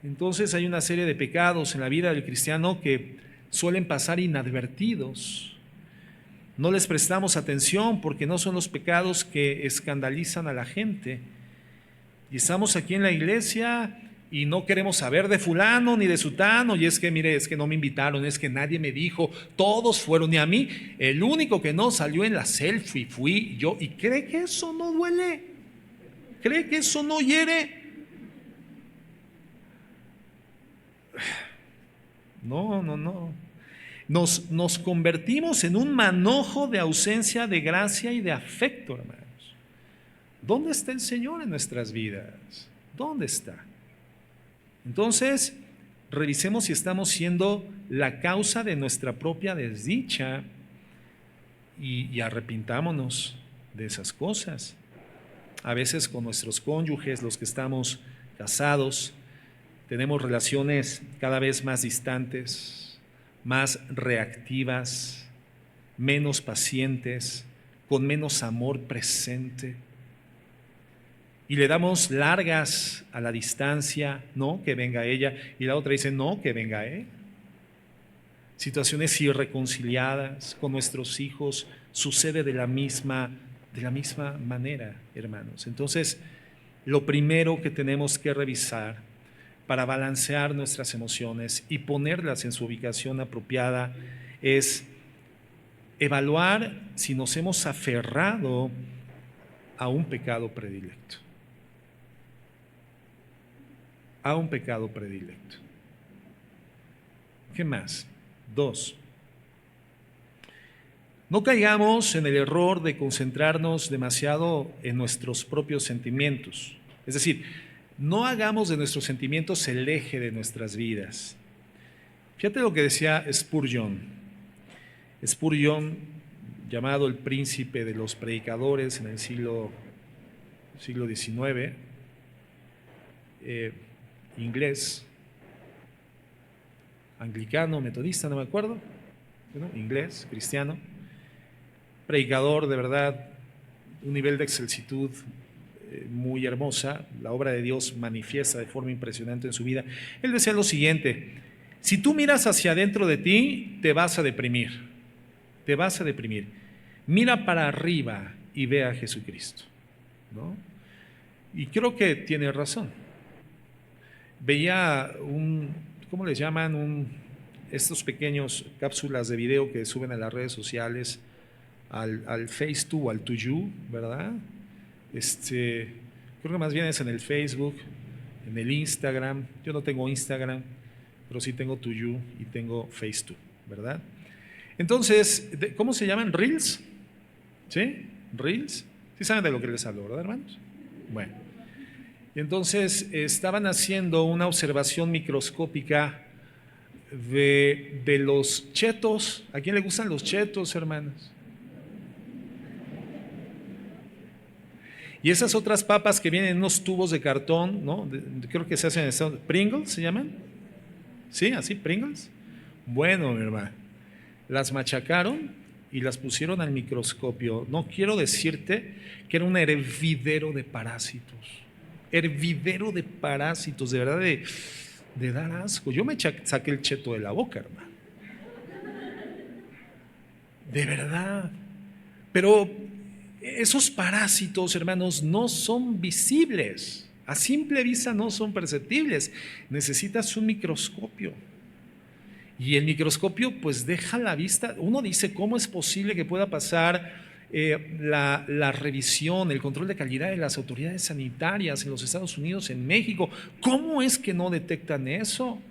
Entonces hay una serie de pecados en la vida del cristiano que suelen pasar inadvertidos. No les prestamos atención porque no son los pecados que escandalizan a la gente. Y estamos aquí en la iglesia y no queremos saber de fulano ni de sutano, y es que mire, es que no me invitaron, es que nadie me dijo, todos fueron y a mí, el único que no salió en la selfie fui yo. ¿Y cree que eso no duele? ¿Cree que eso no hiere? No. Nos convertimos en un manojo de ausencia de gracia y de afecto, hermanos. ¿Dónde está el Señor en nuestras vidas? ¿Dónde está? Entonces, revisemos si estamos siendo la causa de nuestra propia desdicha y arrepintámonos de esas cosas. A veces con nuestros cónyuges, los que estamos casados, tenemos relaciones cada vez más distantes, más reactivas, menos pacientes, con menos amor presente. Y le damos largas a la distancia, no, que venga ella, y la otra dice, no, que venga él. Situaciones irreconciliadas con nuestros hijos sucede de la misma manera, hermanos. Entonces, lo primero que tenemos que revisar para balancear nuestras emociones y ponerlas en su ubicación apropiada es evaluar si nos hemos aferrado a un pecado predilecto. A un pecado predilecto. ¿Qué más? 2. No caigamos en el error de concentrarnos demasiado en nuestros propios sentimientos. Es decir, no hagamos de nuestros sentimientos el eje de nuestras vidas. Fíjate lo que decía Spurgeon. Spurgeon, llamado el príncipe de los predicadores en el siglo XIX, inglés, anglicano, metodista, no me acuerdo, bueno, inglés, cristiano, predicador de verdad, un nivel de excelsitud muy hermosa, la obra de Dios manifiesta de forma impresionante en su vida. Él decía lo siguiente: si tú miras hacia adentro de ti, te vas a deprimir, mira para arriba y ve a Jesucristo, ¿no? Y creo que tiene razón. veía ¿cómo les llaman? Estos pequeños cápsulas de video que suben a las redes sociales, al Face2 o al To You, ¿verdad? Creo que más bien es en el Facebook, en el Instagram. Yo no tengo Instagram, pero sí tengo To You y tengo Face2, ¿verdad? Entonces, ¿cómo se llaman? ¿Reels? ¿Sí? ¿Reels? ¿Sí saben de lo que les hablo, verdad, hermanos? Bueno, y entonces estaban haciendo una observación microscópica de los chetos. ¿A quién le gustan los chetos, hermanos? Y esas otras papas que vienen en unos tubos de cartón, ¿no? Creo que se hacen en Estados Unidos. ¿Pringles se llaman? ¿Sí? ¿Así? ¿Pringles? Bueno, mi hermano, las machacaron y las pusieron al microscopio. No quiero decirte que era un hervidero de parásitos. Hervidero de parásitos, de verdad, de dar asco. Yo me saqué el cheto de la boca, hermano. De verdad. Pero esos parásitos, hermanos, no son visibles. A simple vista no son perceptibles. Necesitas un microscopio. Y el microscopio pues deja la vista. Uno dice, ¿cómo es posible que pueda pasar la revisión, el control de calidad de las autoridades sanitarias en los Estados Unidos, en México? ¿Cómo es que no detectan eso?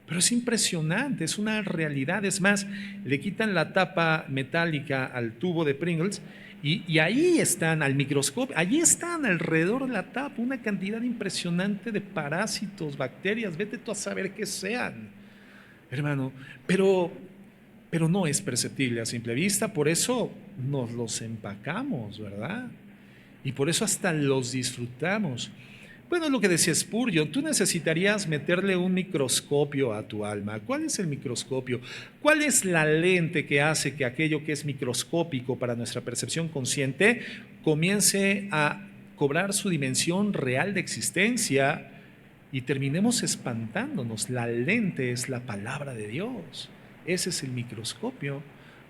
Pero es impresionante, es una realidad. Es más, le quitan la tapa metálica al tubo de Pringles y ahí están, al microscopio, allí están alrededor de la tapa una cantidad impresionante de parásitos, bacterias, vete tú a saber qué sean, hermano. Pero no es perceptible a simple vista, por eso nos los empacamos, ¿verdad? Y por eso hasta los disfrutamos. Bueno, lo que decía Spurgeon, tú necesitarías meterle un microscopio a tu alma. ¿Cuál es el microscopio? ¿Cuál es la lente que hace que aquello que es microscópico para nuestra percepción consciente comience a cobrar su dimensión real de existencia y terminemos espantándonos? La lente es la palabra de Dios. Ese es el microscopio.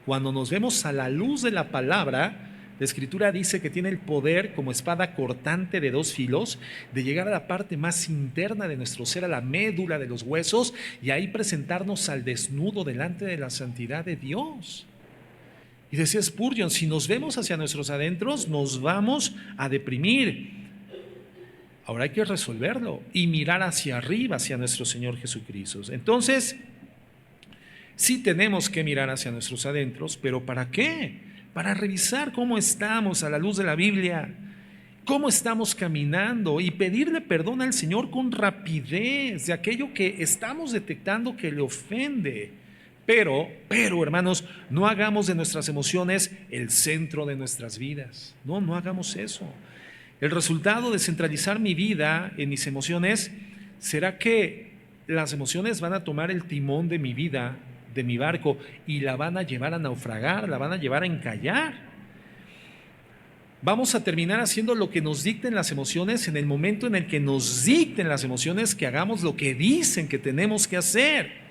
Cuando nos vemos a la luz de la palabra, la Escritura dice que tiene el poder, como espada cortante de dos filos, de llegar a la parte más interna de nuestro ser, a la médula de los huesos, y ahí presentarnos al desnudo delante de la santidad de Dios. Y decía Spurgeon, si nos vemos hacia nuestros adentros, nos vamos a deprimir. Ahora hay que resolverlo y mirar hacia arriba, hacia nuestro Señor Jesucristo. Entonces, sí tenemos que mirar hacia nuestros adentros, pero ¿para qué? Para revisar cómo estamos a la luz de la Biblia, cómo estamos caminando y pedirle perdón al Señor con rapidez de aquello que estamos detectando que le ofende. Pero, hermanos, no hagamos de nuestras emociones el centro de nuestras vidas. No hagamos eso. El resultado de centralizar mi vida en mis emociones será que las emociones van a tomar el timón de mi vida, de mi barco, y la van a llevar a naufragar, la van a llevar a encallar. Vamos a terminar haciendo lo que nos dicten las emociones en el momento en el que nos dicten las emociones que hagamos lo que dicen que tenemos que hacer.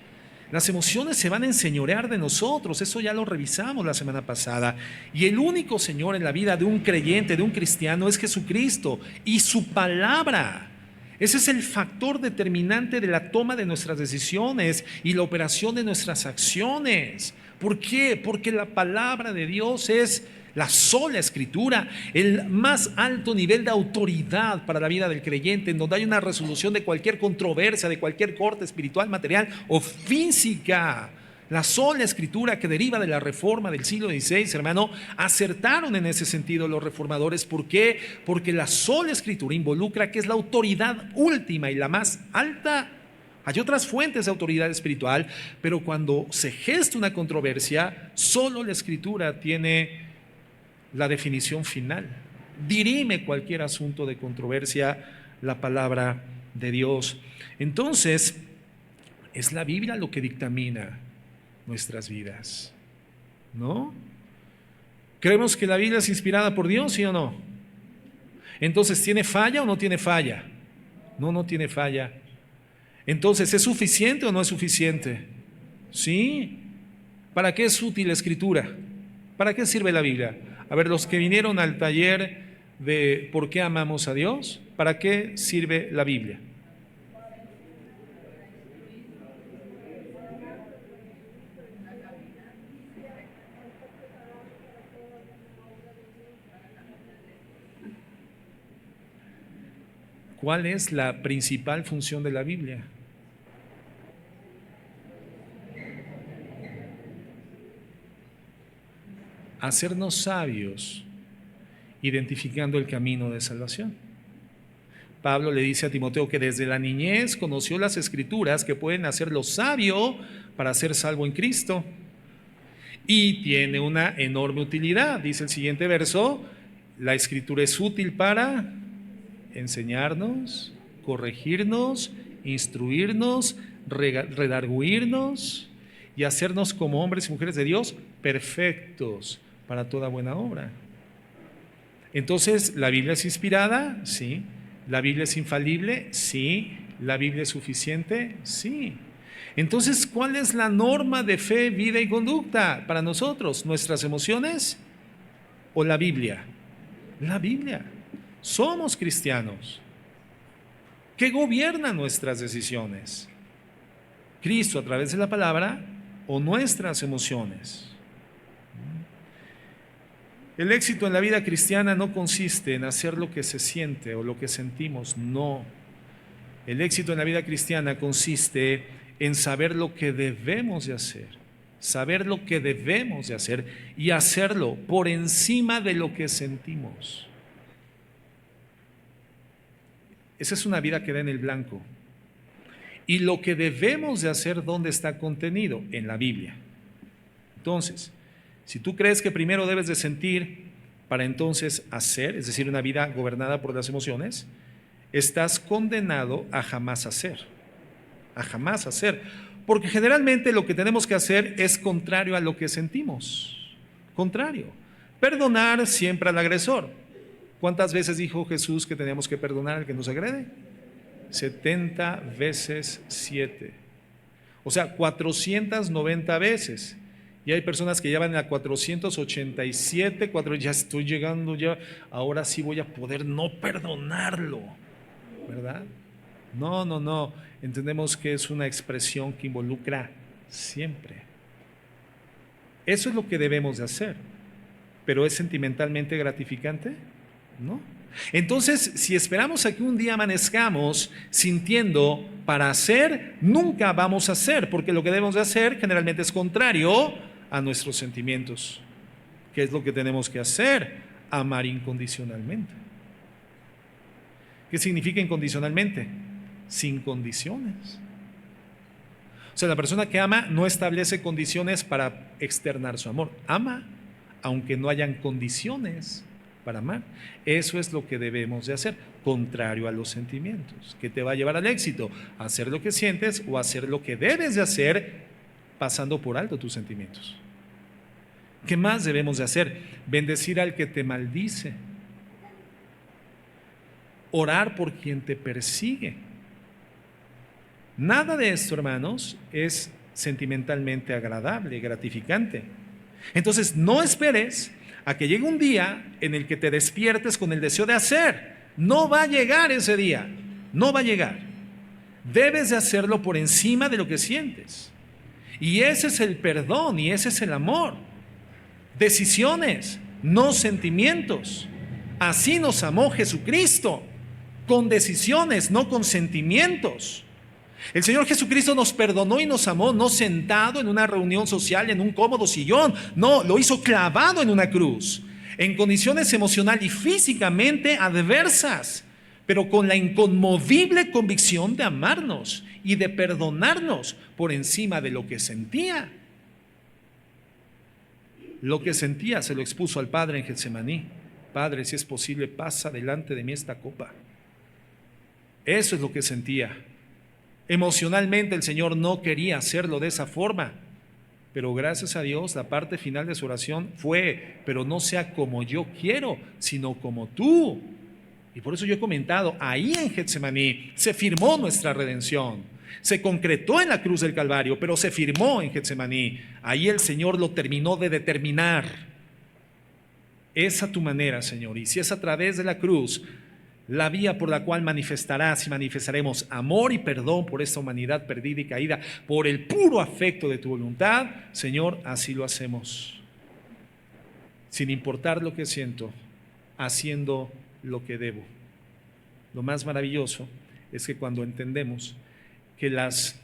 Las emociones se van a enseñorear de nosotros, eso ya lo revisamos la semana pasada. Y el único Señor en la vida de un creyente, de un cristiano, es Jesucristo y su palabra. Ese es el factor determinante de la toma de nuestras decisiones y la operación de nuestras acciones. ¿Por qué? Porque la palabra de Dios es la sola Escritura, el más alto nivel de autoridad para la vida del creyente, en donde hay una resolución de cualquier controversia, de cualquier corte espiritual, material o física. La sola Escritura, que deriva de la reforma del siglo XVI, hermano, acertaron en ese sentido los reformadores. ¿Por qué? Porque la sola Escritura involucra que es la autoridad última y la más alta. Hay otras fuentes de autoridad espiritual, pero cuando se gesta una controversia, solo la Escritura tiene la definición final. Dirime cualquier asunto de controversia la palabra de Dios. Entonces, es la Biblia lo que dictamina nuestras vidas, ¿no? ¿Creemos que la Biblia es inspirada por Dios, sí o no? Entonces, ¿tiene falla o no tiene falla? No tiene falla. Entonces, ¿es suficiente o no es suficiente? Sí. ¿Para qué es útil la Escritura? ¿Para qué sirve la Biblia? A ver, los que vinieron al taller de ¿por qué amamos a Dios? ¿Para qué sirve la Biblia? ¿Cuál es la principal función de la Biblia? Hacernos sabios, identificando el camino de salvación. Pablo le dice a Timoteo que desde la niñez conoció las Escrituras que pueden hacerlo sabio para ser salvo en Cristo. Y tiene una enorme utilidad. Dice el siguiente verso: la Escritura es útil para enseñarnos, corregirnos, instruirnos, redarguirnos y hacernos como hombres y mujeres de Dios perfectos para toda buena obra. Entonces, ¿la Biblia es inspirada? Sí. ¿La Biblia es infalible? Sí. ¿La Biblia es suficiente? Sí. Entonces, ¿cuál es la norma de fe, vida y conducta para nosotros? ¿Nuestras emociones o la Biblia? La Biblia. Somos cristianos. ¿Qué gobierna nuestras decisiones? ¿Cristo a través de la palabra o nuestras emociones? El éxito en la vida cristiana no consiste en hacer lo que se siente o lo que sentimos, no. El éxito en la vida cristiana consiste en saber lo que debemos de hacer, saber lo que debemos de hacer y hacerlo por encima de lo que sentimos. Esa es una vida que da en el blanco. Y lo que debemos de hacer, ¿dónde está contenido? En la Biblia. Entonces, si tú crees que primero debes de sentir para entonces hacer, es decir, una vida gobernada por las emociones, estás condenado a jamás hacer, porque generalmente lo que tenemos que hacer es contrario a lo que sentimos, contrario. Perdonar siempre al agresor. ¿Cuántas veces dijo Jesús que teníamos que perdonar al que nos agrede? 70 veces 7. O sea, 490 veces. Y hay personas que ya van a 487, ya estoy llegando, ya, ahora sí voy a poder no perdonarlo, ¿verdad? No. Entendemos que es una expresión que involucra siempre. Eso es lo que debemos de hacer. ¿Pero es sentimentalmente gratificante? ¿No? Entonces, si esperamos a que un día amanezcamos sintiendo para hacer, nunca vamos a hacer, porque lo que debemos de hacer generalmente es contrario a nuestros sentimientos. ¿Qué es lo que tenemos que hacer? Amar incondicionalmente. ¿Qué significa incondicionalmente? Sin condiciones. O sea, la persona que ama no establece condiciones para externar su amor. Ama aunque no hayan condiciones para amar. Eso es lo que debemos de hacer, contrario a los sentimientos. ¿Qué te va a llevar al éxito? Hacer lo que sientes o hacer lo que debes de hacer pasando por alto tus sentimientos. ¿Qué más debemos de hacer? Bendecir al que te maldice. Orar por quien te persigue. Nada de esto, hermanos, es sentimentalmente agradable, gratificante. Entonces, no esperes a que llegue un día en el que te despiertes con el deseo de hacer. No va a llegar ese día, no va a llegar. Debes de hacerlo por encima de lo que sientes. Y ese es el perdón y ese es el amor. Decisiones, no sentimientos. Así nos amó Jesucristo, con decisiones, no con sentimientos. El Señor Jesucristo nos perdonó y nos amó, no sentado en una reunión social, en un cómodo sillón. No, lo hizo clavado en una cruz, en condiciones emocional y físicamente adversas, pero con la inconmovible convicción de amarnos y de perdonarnos por encima de lo que sentía. Lo que sentía se lo expuso al Padre en Getsemaní. Padre, si es posible, pasa delante de mí esta copa. Eso es lo que sentía. Emocionalmente el Señor no quería hacerlo de esa forma, pero gracias a Dios la parte final de su oración fue: pero no sea como yo quiero, sino como tú. Y por eso yo he comentado, ahí en Getsemaní se firmó nuestra redención, se concretó en la cruz del Calvario, pero se firmó en Getsemaní. Ahí el Señor lo terminó de determinar. Es a tu manera, Señor, y si es a través de la cruz, la vía por la cual manifestarás y manifestaremos amor y perdón por esta humanidad perdida y caída, por el puro afecto de tu voluntad, Señor, así lo hacemos. Sin importar lo que siento, haciendo lo que debo. lo más maravilloso es que cuando entendemos que las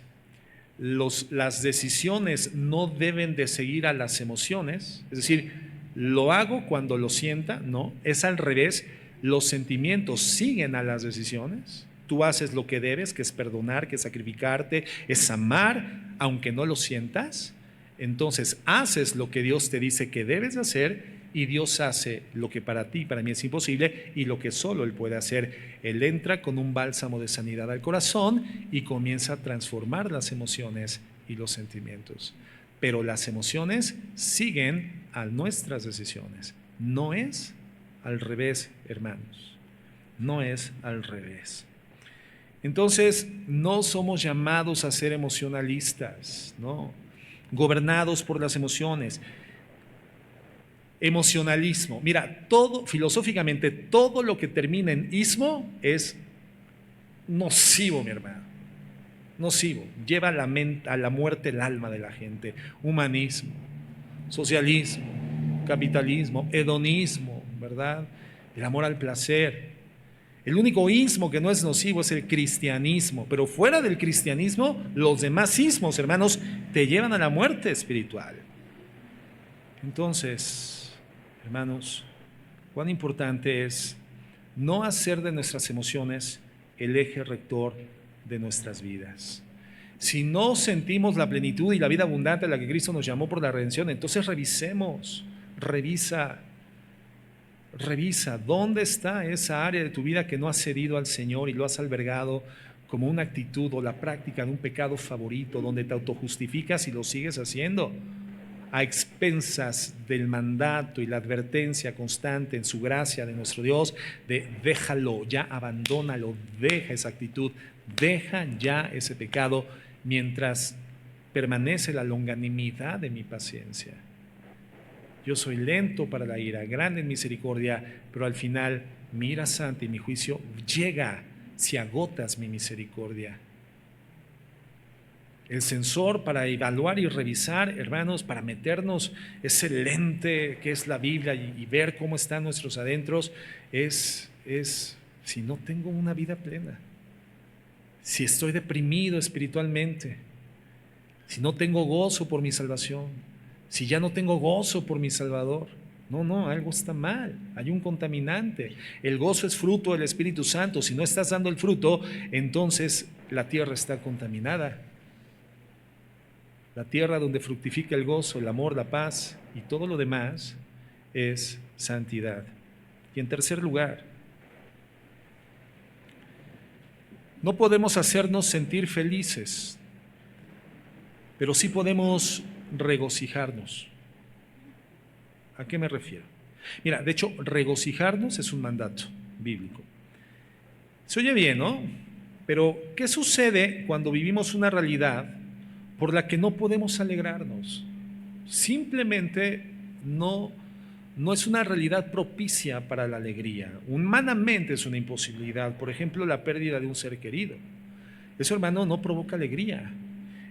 decisiones no deben de seguir a las emociones, es decir, lo hago cuando lo sienta, no, es al revés, los sentimientos siguen a las decisiones. Tú haces lo que debes, que es perdonar, que es sacrificarte, es amar, aunque no lo sientas. Entonces haces lo que Dios te dice que debes hacer, y Dios hace lo que para ti, para mí es imposible, y lo que solo Él puede hacer. Él entra con un bálsamo de sanidad al corazón y comienza a transformar las emociones y los sentimientos. Pero las emociones siguen a nuestras decisiones. No es al revés, hermanos. No es al revés. Entonces, no somos llamados a ser emocionalistas, no, gobernados por las emociones. Emocionalismo. Mira, todo, filosóficamente, todo lo que termina en ismo es nocivo, mi hermano. Nocivo. Lleva a la muerte el alma de la gente. Humanismo, socialismo, capitalismo, hedonismo, ¿verdad? El amor al placer. El único ismo que no es nocivo es el cristianismo, pero fuera del cristianismo, los demás ismos, hermanos, te llevan a la muerte espiritual. Entonces, hermanos, cuán importante es no hacer de nuestras emociones el eje rector de nuestras vidas. Si no sentimos la plenitud y la vida abundante a la que Cristo nos llamó por la redención, entonces revisa dónde está esa área de tu vida que no has cedido al Señor y lo has albergado como una actitud o la práctica de un pecado favorito, donde te autojustificas y lo sigues haciendo a expensas del mandato y la advertencia constante en su gracia de nuestro Dios de déjalo, ya abandónalo, deja esa actitud, deja ya ese pecado mientras permanece la longanimidad de mi paciencia. Yo soy lento para la ira, grande en misericordia, pero al final mi ira santa y mi juicio llega si agotas mi misericordia. El sensor para evaluar y revisar, hermanos, para meternos ese lente que es la Biblia y ver cómo están nuestros adentros, es si no tengo una vida plena, si estoy deprimido espiritualmente, si no tengo gozo por mi salvación, si ya no tengo gozo por mi Salvador. No, algo está mal, hay un contaminante. El gozo es fruto del Espíritu Santo. Si no estás dando el fruto, entonces la tierra está contaminada. La tierra donde fructifica el gozo, el amor, la paz y todo lo demás es santidad. Y en tercer lugar, no podemos hacernos sentir felices, pero sí podemos regocijarnos. ¿A qué me refiero? Mira, de hecho, regocijarnos es un mandato bíblico. Se oye bien, ¿no? Pero, ¿qué sucede cuando vivimos una realidad por la que no podemos alegrarnos? Simplemente no es una realidad propicia para la alegría. Humanamente es una imposibilidad. Por ejemplo, la pérdida de un ser querido. Eso, hermano, no provoca alegría.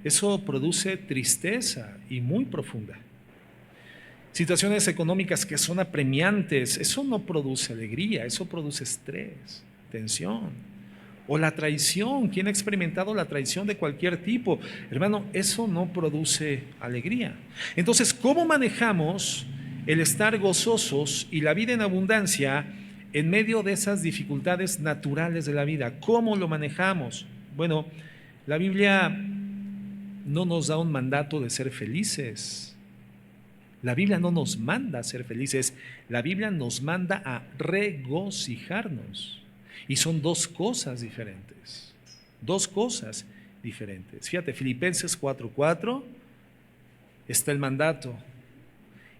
Eso produce tristeza y muy profunda. Situaciones económicas que son apremiantes, eso no produce alegría, eso produce estrés, tensión. O la traición, ¿quién ha experimentado la traición de cualquier tipo? Hermano, eso no produce alegría. Entonces, ¿cómo manejamos el estar gozosos y la vida en abundancia en medio de esas dificultades naturales de la vida? ¿Cómo lo manejamos? Bueno, la Biblia no nos da un mandato de ser felices. La Biblia no nos manda a ser felices. La Biblia nos manda a regocijarnos. Y son dos cosas diferentes. Dos cosas diferentes. Fíjate, Filipenses 4:4 está el mandato.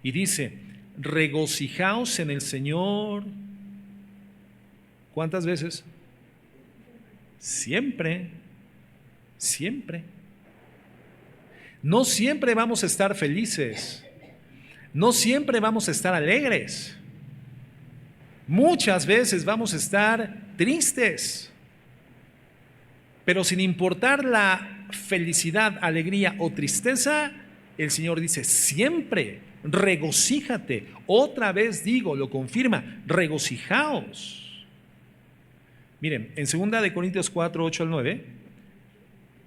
Y dice, regocijaos en el Señor. ¿Cuántas veces? Siempre. Siempre. No siempre vamos a estar felices. No siempre vamos a estar alegres. Muchas veces vamos a estar tristes. Pero sin importar la felicidad, alegría o tristeza, el Señor dice, siempre regocíjate. Otra vez digo, lo confirma, regocijaos. Miren, en 2 Corintios 4, 8 al 9,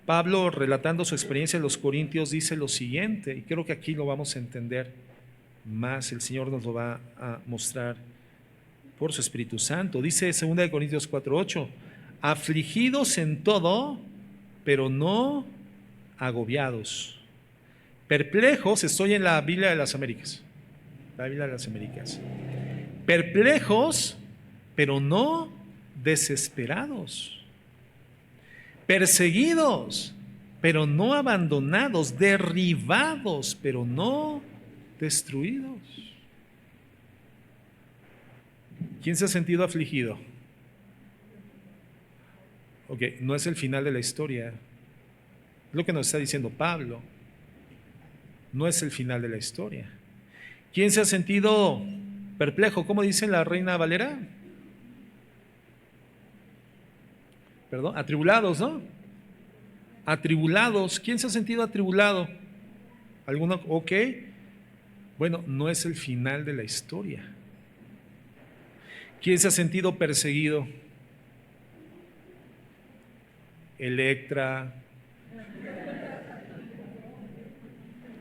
Pablo, relatando su experiencia en los Corintios, dice lo siguiente, y creo que aquí lo vamos a entender más, el Señor nos lo va a mostrar por su Espíritu Santo. Dice 2 Corintios 4, 8, afligidos en todo, pero no agobiados. Perplejos, estoy en la Biblia de las Américas. La Biblia de las Américas. Perplejos, pero no desesperados. Perseguidos, pero no abandonados. Derribados, pero no destruidos. ¿Quién se ha sentido afligido? Ok, no es el final de la historia. Es lo que nos está diciendo Pablo. No es el final de la historia. ¿Quién se ha sentido perplejo? ¿Cómo dice la Reina Valera? Perdón, atribulados, ¿no? Atribulados. ¿Quién se ha sentido atribulado? ¿Alguno? Ok. Bueno, no es el final de la historia. ¿Quién se ha sentido perseguido? Electra.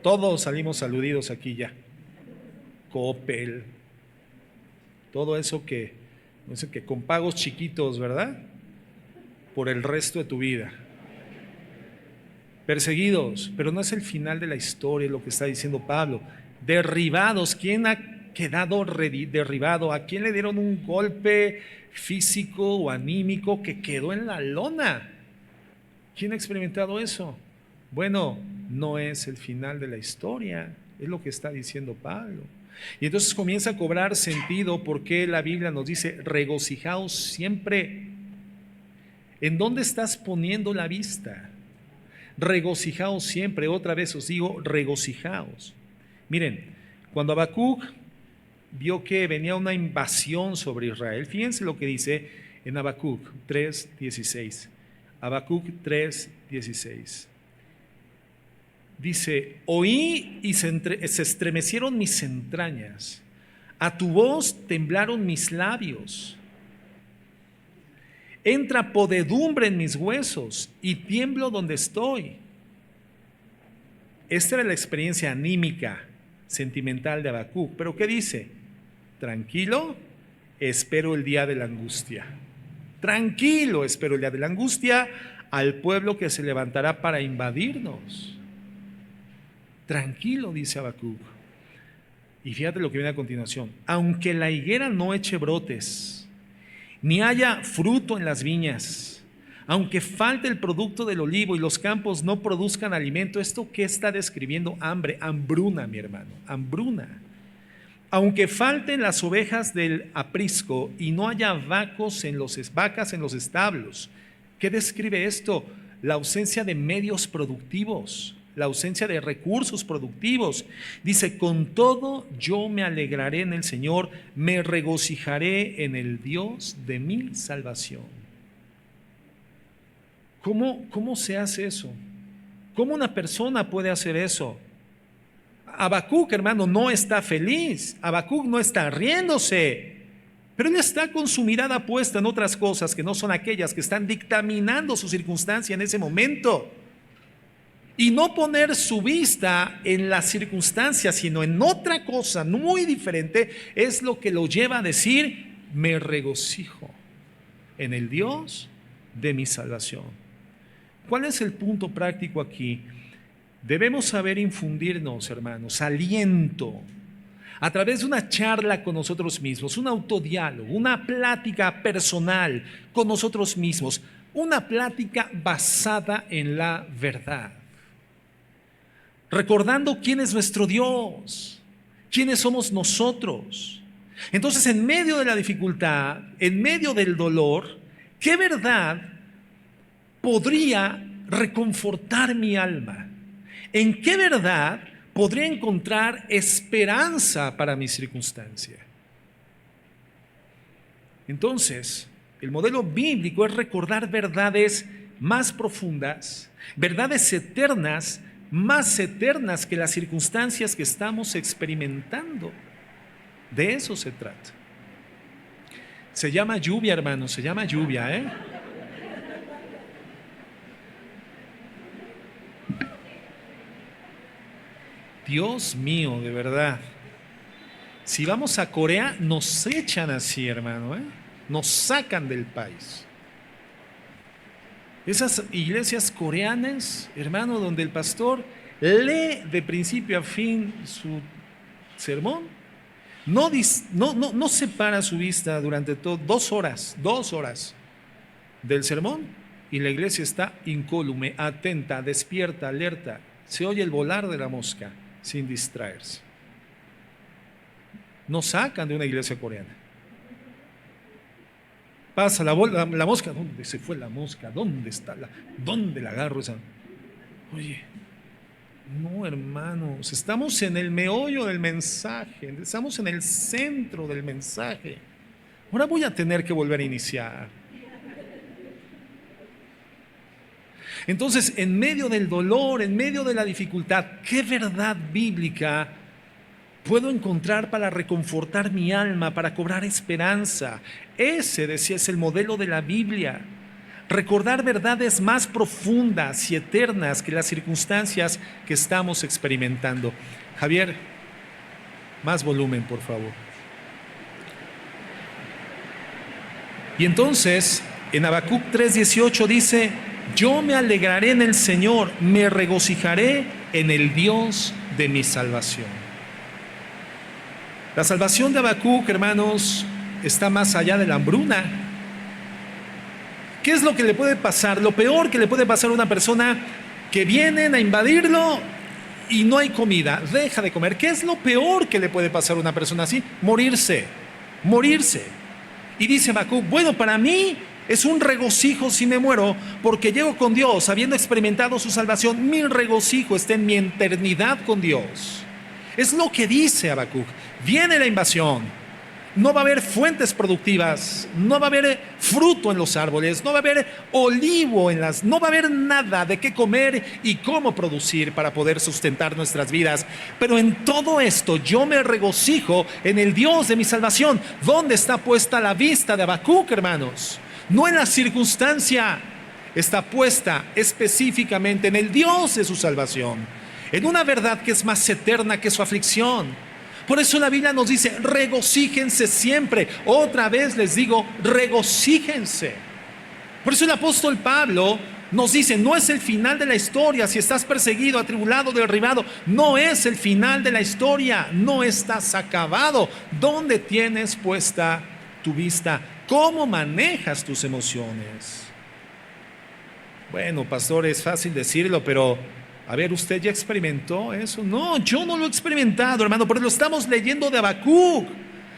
Todos salimos aludidos aquí ya. Coppel. Todo eso que con pagos chiquitos, ¿verdad? Por el resto de tu vida. Perseguidos, pero no es el final de la historia lo que está diciendo Pablo. Derribados, ¿quién ha quedado derribado? ¿A quién le dieron un golpe físico o anímico que quedó en la lona? ¿Quién ha experimentado eso? Bueno, no es el final de la historia, es lo que está diciendo Pablo. Y entonces comienza a cobrar sentido porque la Biblia nos dice, regocijaos siempre. ¿En dónde estás poniendo la vista? Regocijaos siempre, otra vez os digo, regocijaos. Miren, cuando Habacuc vio que venía una invasión sobre Israel, fíjense lo que dice en Habacuc 3:16. Habacuc 3:16. Dice, oí y se estremecieron mis entrañas, a tu voz temblaron mis labios. Entra podedumbre en mis huesos y tiemblo donde estoy. Esta era la experiencia anímica, sentimental de Habacuc. ¿Pero qué dice? Tranquilo, espero el día de la angustia. Tranquilo, espero el día de la angustia al pueblo que se levantará para invadirnos. Tranquilo, dice Habacuc. Y fíjate lo que viene a continuación. Aunque la higuera no eche brotes, ni haya fruto en las viñas, aunque falte el producto del olivo y los campos no produzcan alimento, ¿esto qué está describiendo? Hambre, hambruna, mi hermano, hambruna. Aunque falten las ovejas del aprisco y no haya vacas en los establos, ¿qué describe esto? La ausencia de medios productivos, la ausencia de recursos productivos. Dice, con todo yo me alegraré en el Señor, me regocijaré en el Dios de mi salvación. ¿Cómo se hace eso? ¿Cómo una persona puede hacer eso? Habacuc, hermano, no está feliz. Habacuc no está riéndose. Pero él está con su mirada puesta en otras cosas que no son aquellas que están dictaminando su circunstancia en ese momento. Y no poner su vista en las circunstancias, sino en otra cosa muy diferente, es lo que lo lleva a decir, me regocijo en el Dios de mi salvación. ¿Cuál es el punto práctico aquí? Debemos saber infundirnos, hermanos, aliento a través de una charla con nosotros mismos, un autodiálogo, una plática personal con nosotros mismos, una plática basada en la verdad. Recordando quién es nuestro Dios, quiénes somos nosotros. Entonces, en medio de la dificultad, en medio del dolor, ¿qué verdad podría reconfortar mi alma? ¿En qué verdad podría encontrar esperanza para mi circunstancia? Entonces, el modelo bíblico es recordar verdades más profundas, verdades eternas, más eternas que las circunstancias que estamos experimentando. De eso se trata. Se llama lluvia, hermano, se llama lluvia, ¿eh? Dios mío, de verdad. Si vamos a Corea, nos echan así, hermano, ¿eh? Nos sacan del país. Esas iglesias coreanas, hermano, donde el pastor lee de principio a fin su sermón, no separa su vista durante 2 horas del sermón, y la iglesia está incólume, atenta, despierta, alerta. Se oye el volar de la mosca sin distraerse. Nos sacan de una iglesia coreana. Pasa la mosca. ¿Dónde se fue la mosca? ¿Dónde está dónde la agarro esa? Oye, no, hermanos, estamos en el meollo del mensaje, estamos en el centro del mensaje. Ahora voy a tener que volver a iniciar. Entonces, en medio del dolor, en medio de la dificultad, ¿qué verdad bíblica puedo encontrar para reconfortar mi alma, para cobrar esperanza? Ese, decía, es el modelo de la Biblia. Recordar verdades más profundas y eternas que las circunstancias que estamos experimentando. Javier, más volumen, por favor. Y entonces, en Habacuc 3:18 dice: yo me alegraré en el Señor, me regocijaré en el Dios de mi salvación. La salvación de Habacuc, hermanos, está más allá de la hambruna. ¿Qué es lo que le puede pasar? Lo peor que le puede pasar a una persona que vienen a invadirlo y no hay comida, deja de comer. ¿Qué es lo peor que le puede pasar a una persona así? Morirse. Y dice Habacuc: bueno, para mí es un regocijo si me muero, porque llego con Dios, habiendo experimentado su salvación. Mi regocijo está en mi eternidad con Dios. Es lo que dice Habacuc. Viene la invasión, no va a haber fuentes productivas, no va a haber fruto en los árboles, no va a haber olivo no va a haber nada de qué comer y cómo producir para poder sustentar nuestras vidas. Pero en todo esto yo me regocijo en el Dios de mi salvación. ¿Dónde está puesta la vista de Habacuc, hermanos? No en la circunstancia, está puesta específicamente en el Dios de su salvación, en una verdad que es más eterna que su aflicción. Por eso la Biblia nos dice: regocíjense siempre. Otra vez les digo, regocíjense. Por eso el apóstol Pablo nos dice: no es el final de la historia. Si estás perseguido, atribulado, derribado, no es el final de la historia. No estás acabado. ¿Dónde tienes puesta tu vista? ¿Cómo manejas tus emociones? Bueno, pastor, es fácil decirlo, pero a ver, ¿usted ya experimentó eso? No, yo no lo he experimentado, hermano, pero lo estamos leyendo de Habacuc.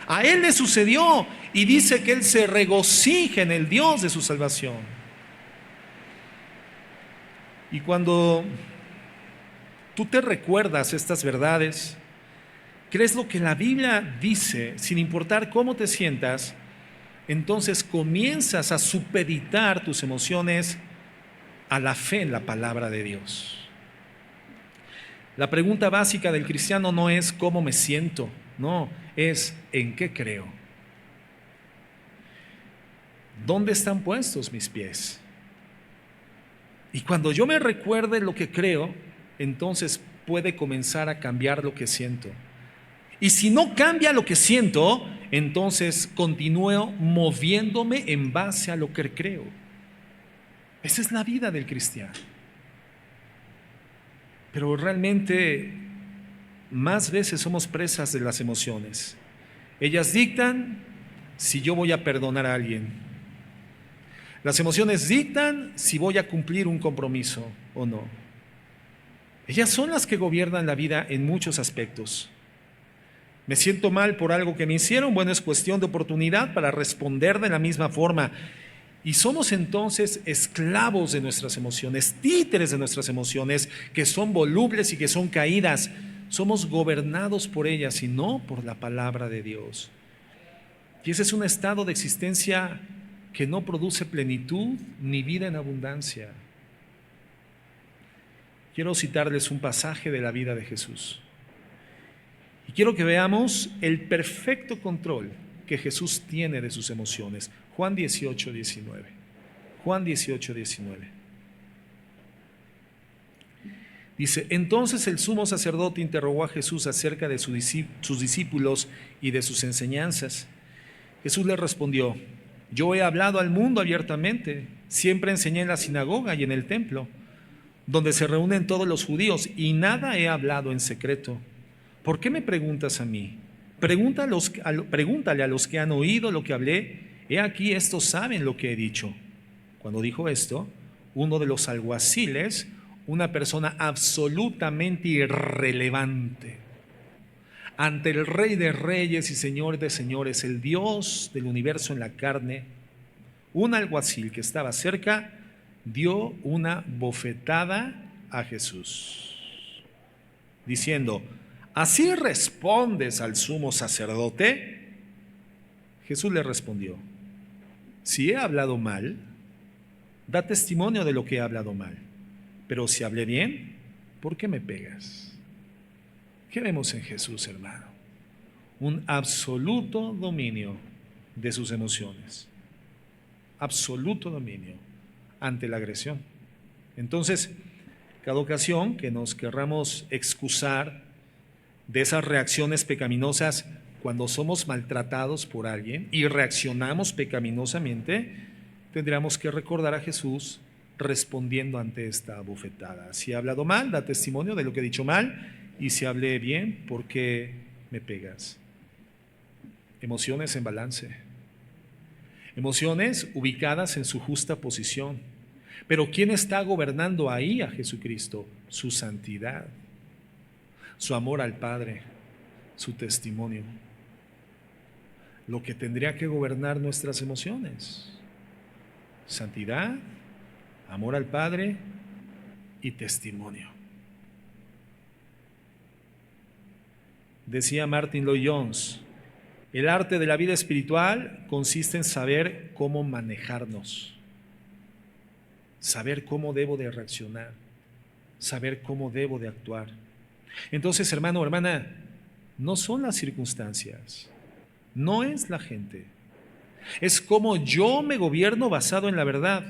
A él le sucedió y dice que él se regocija en el Dios de su salvación. Y cuando tú te recuerdas estas verdades, crees lo que la Biblia dice, sin importar cómo te sientas, entonces comienzas a supeditar tus emociones a la fe en la palabra de Dios. La pregunta básica del cristiano no es cómo me siento, no, es en qué creo. ¿Dónde están puestos mis pies? Y cuando yo me recuerde lo que creo, entonces puede comenzar a cambiar lo que siento. Y si no cambia lo que siento, entonces continúo moviéndome en base a lo que creo. Esa es la vida del cristiano. Pero realmente más veces somos presas de las emociones. Ellas dictan si yo voy a perdonar a alguien. Las emociones dictan si voy a cumplir un compromiso o no. Ellas son las que gobiernan la vida en muchos aspectos. Me siento mal por algo que me hicieron, bueno, es cuestión de oportunidad para responder de la misma forma. Y somos entonces esclavos de nuestras emociones, títeres de nuestras emociones, que son volubles y que son caídas. Somos gobernados por ellas y no por la palabra de Dios. Y ese es un estado de existencia que no produce plenitud ni vida en abundancia. Quiero citarles un pasaje de la vida de Jesús. Y quiero que veamos el perfecto control que Jesús tiene de sus emociones. Juan 18, 19. Juan 18, 19. Dice, entonces el sumo sacerdote interrogó a Jesús acerca de sus discípulos y de sus enseñanzas. Jesús le respondió, yo he hablado al mundo abiertamente, siempre enseñé en la sinagoga y en el templo, donde se reúnen todos los judíos, y nada he hablado en secreto. ¿Por qué me preguntas a mí? Pregúntale a los que han oído lo que hablé. He aquí, estos saben lo que he dicho. Cuando dijo esto, uno de los alguaciles, una persona absolutamente irrelevante, ante el Rey de Reyes y Señor de Señores, el Dios del universo en la carne, un alguacil que estaba cerca, dio una bofetada a Jesús, diciendo, ¿así respondes al sumo sacerdote? Jesús le respondió, si he hablado mal, da testimonio de lo que he hablado mal, pero si hablé bien, ¿por qué me pegas? ¿Qué vemos en Jesús, hermano? Un absoluto dominio de sus emociones, absoluto dominio ante la agresión. Entonces, cada ocasión que nos querramos excusar de esas reacciones pecaminosas cuando somos maltratados por alguien y reaccionamos pecaminosamente, tendríamos que recordar a Jesús respondiendo ante esta bofetada. Si he hablado mal, da testimonio de lo que he dicho mal, y si hablé bien, ¿por qué me pegas? Emociones en balance, emociones ubicadas en su justa posición. Pero ¿quién está gobernando ahí a Jesucristo? Su santidad, su amor al Padre, su testimonio. Lo que tendría que gobernar nuestras emociones: santidad, amor al Padre y testimonio. Decía Martin Lloyd-Jones, el arte de la vida espiritual consiste en saber cómo manejarnos, saber cómo debo de reaccionar, saber cómo debo de actuar. Entonces, hermano o hermana, no son las circunstancias, no es la gente, es cómo yo me gobierno basado en la verdad,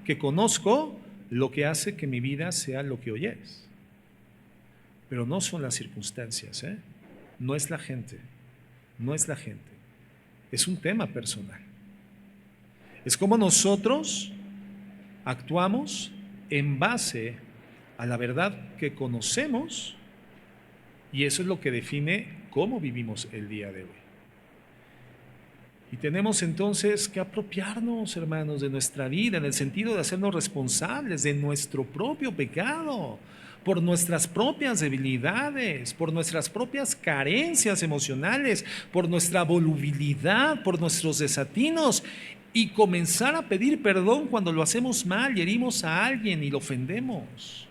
que conozco, lo que hace que mi vida sea lo que hoy es. Pero no son las circunstancias, no es la gente, no es la gente, es un tema personal. Es como nosotros actuamos en base a la verdad que conocemos, y eso es lo que define cómo vivimos el día de hoy. Y tenemos entonces que apropiarnos, hermanos, de nuestra vida en el sentido de hacernos responsables de nuestro propio pecado, por nuestras propias debilidades, por nuestras propias carencias emocionales, por nuestra volubilidad, por nuestros desatinos, y comenzar a pedir perdón cuando lo hacemos mal y herimos a alguien y lo ofendemos.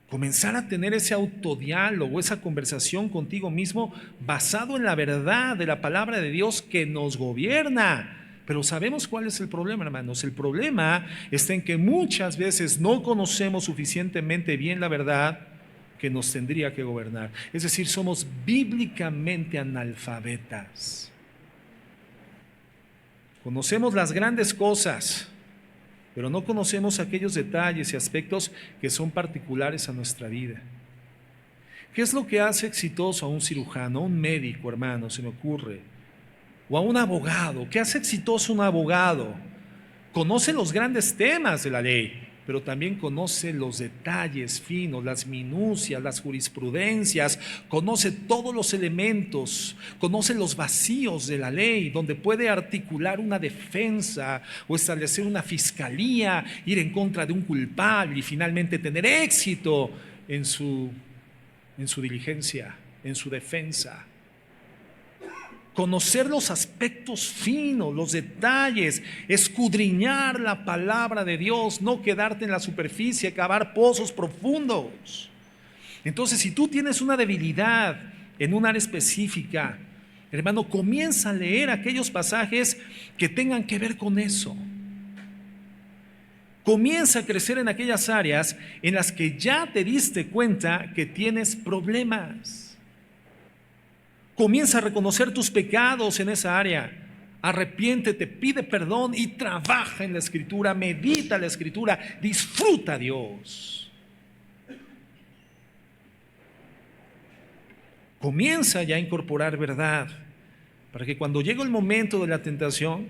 Comenzar a tener ese autodiálogo, esa conversación contigo mismo basado en la verdad de la palabra de Dios que nos gobierna. Pero sabemos cuál es el problema, hermanos. El problema está en que muchas veces no conocemos suficientemente bien la verdad que nos tendría que gobernar. Es decir, somos bíblicamente analfabetas. Conocemos las grandes cosas, pero no conocemos aquellos detalles y aspectos que son particulares a nuestra vida. ¿Qué es lo que hace exitoso a un cirujano, a un médico, hermano, se me ocurre? O a un abogado. ¿Qué hace exitoso un abogado? Conoce los grandes temas de la ley, pero también conoce los detalles finos, las minucias, las jurisprudencias, conoce todos los elementos, conoce los vacíos de la ley, donde puede articular una defensa o establecer una fiscalía, ir en contra de un culpable y finalmente tener éxito en su diligencia, en su defensa. Conocer los aspectos finos, los detalles, escudriñar la palabra de Dios, no quedarte en la superficie, cavar pozos profundos. Entonces, si tú tienes una debilidad en un área específica, hermano, comienza a leer aquellos pasajes que tengan que ver con eso. Comienza a crecer en aquellas áreas en las que ya te diste cuenta que tienes problemas. Comienza a reconocer tus pecados en esa área. Arrepiéntete, pide perdón y trabaja en la Escritura, medita la Escritura, disfruta a Dios. Comienza ya a incorporar verdad, para que cuando llegue el momento de la tentación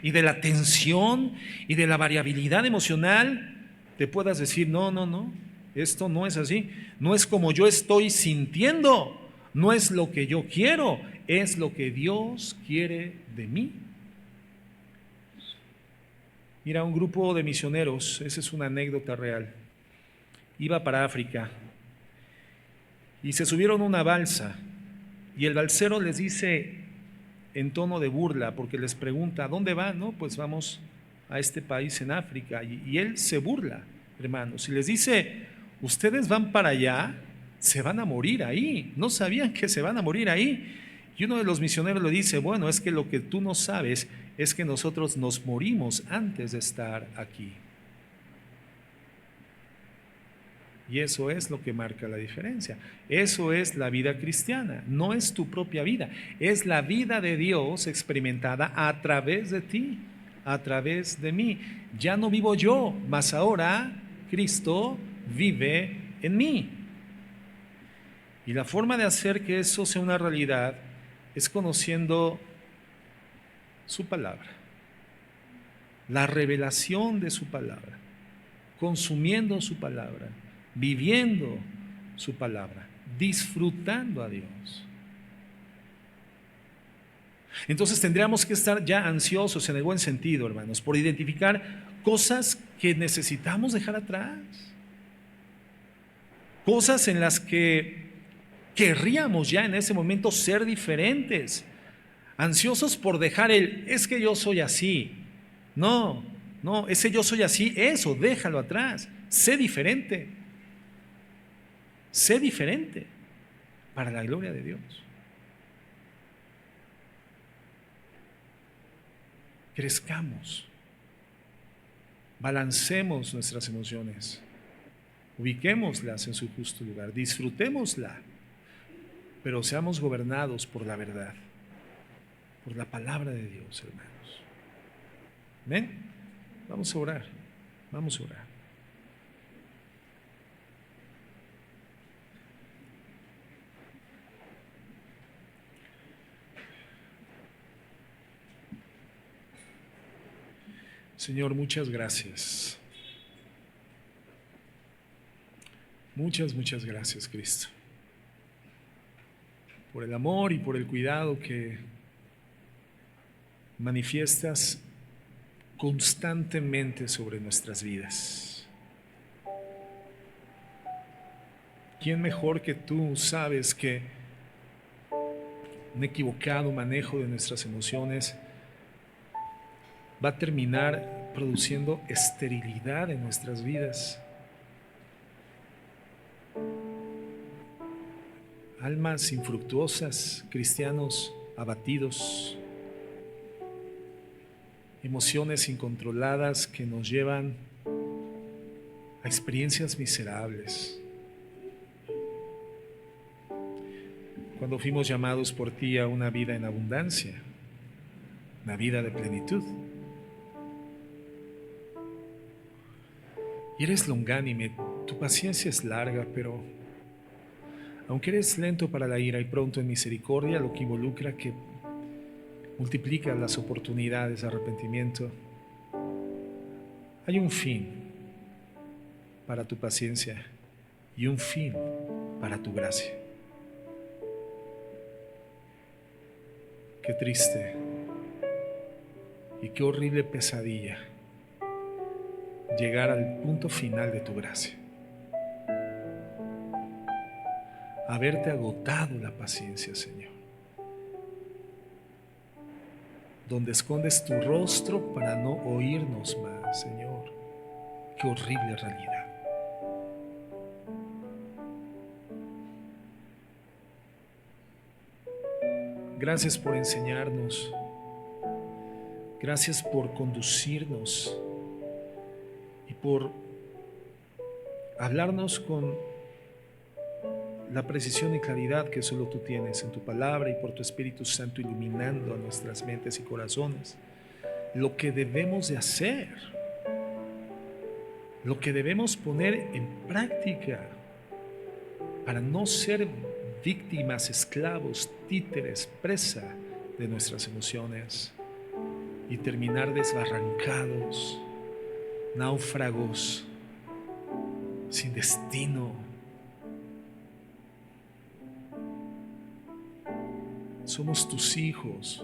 y de la tensión y de la variabilidad emocional, te puedas decir, no, esto no es así, no es como yo estoy sintiendo, no es lo que yo quiero, es lo que Dios quiere de mí. Mira, un grupo de misioneros, esa es una anécdota real, iba para África y se subieron a una balsa y el balsero les dice en tono de burla, porque les pregunta, ¿a dónde van? No, pues vamos a este país en África. Y él se burla, hermanos, y les dice, ustedes van para allá, se van a morir ahí. No sabían que se van a morir ahí. Y uno de los misioneros le dice, bueno, es que lo que tú no sabes es que nosotros nos morimos antes de estar aquí. Y eso es lo que marca la diferencia. Eso es la vida cristiana. No es tu propia vida. Es la vida de Dios experimentada a través de ti, a través de mí. Ya no vivo yo, mas ahora Cristo vive en mí. Y la forma de hacer que eso sea una realidad es conociendo su palabra, la revelación de su palabra, consumiendo su palabra, viviendo su palabra, disfrutando a Dios. Entonces tendríamos que estar ya ansiosos en el buen sentido, hermanos, por identificar cosas que necesitamos dejar atrás, cosas en las que querríamos ya en ese momento ser diferentes, ansiosos por dejar es que yo soy así. No, ese yo soy así, eso, déjalo atrás, sé diferente. Sé diferente para la gloria de Dios. Crezcamos, balancemos nuestras emociones, ubiquémoslas en su justo lugar, disfrutémosla, pero seamos gobernados por la verdad, por la palabra de Dios, hermanos. ¿Ven? Vamos a orar, vamos a orar. Señor, muchas gracias. Muchas gracias, Cristo, por el amor y por el cuidado que manifiestas constantemente sobre nuestras vidas. ¿Quién mejor que tú sabes que un equivocado manejo de nuestras emociones va a terminar produciendo esterilidad en nuestras vidas? Almas infructuosas, cristianos abatidos, emociones incontroladas que nos llevan a experiencias miserables. Cuando fuimos llamados por ti a una vida en abundancia, una vida de plenitud. Y eres longánime, tu paciencia es larga, pero aunque eres lento para la ira y pronto en misericordia, lo que involucra que multiplica las oportunidades de arrepentimiento, hay un fin para tu paciencia y un fin para tu gracia. Qué triste y qué horrible pesadilla llegar al punto final de tu gracia, haberte agotado la paciencia, Señor, donde escondes tu rostro para no oírnos más, Señor. Qué horrible realidad. Gracias por enseñarnos, gracias por conducirnos y por hablarnos con la precisión y claridad que solo tú tienes en tu palabra y por tu Espíritu Santo iluminando a nuestras mentes y corazones lo que debemos de hacer, lo que debemos poner en práctica para no ser víctimas, esclavos, títeres, presa de nuestras emociones y terminar desbarrancados, náufragos, sin destino. Somos tus hijos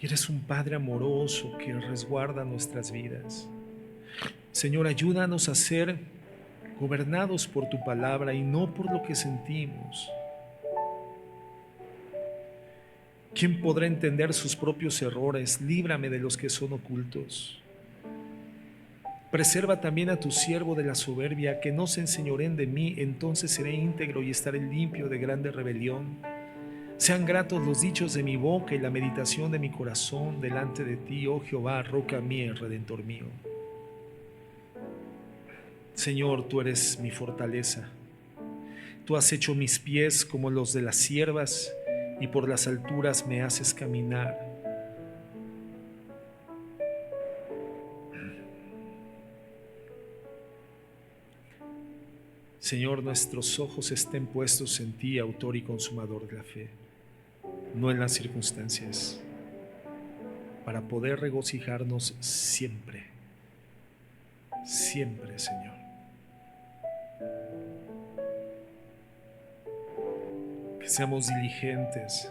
y eres un Padre amoroso que resguarda nuestras vidas. Señor, ayúdanos a ser gobernados por tu palabra y no por lo que sentimos. ¿Quién podrá entender sus propios errores? Líbrame de los que son ocultos. Preserva también a tu siervo de la soberbia, que no se enseñoreen de mí, entonces seré íntegro y estaré limpio de grande rebelión. Sean gratos los dichos de mi boca y la meditación de mi corazón delante de ti, oh Jehová, roca mía y redentor mío. Señor, tú eres mi fortaleza. Tú has hecho mis pies como los de las ciervas y por las alturas me haces caminar. Señor, nuestros ojos estén puestos en ti, autor y consumador de la fe, no en las circunstancias, para poder regocijarnos siempre, siempre, Señor. Que seamos diligentes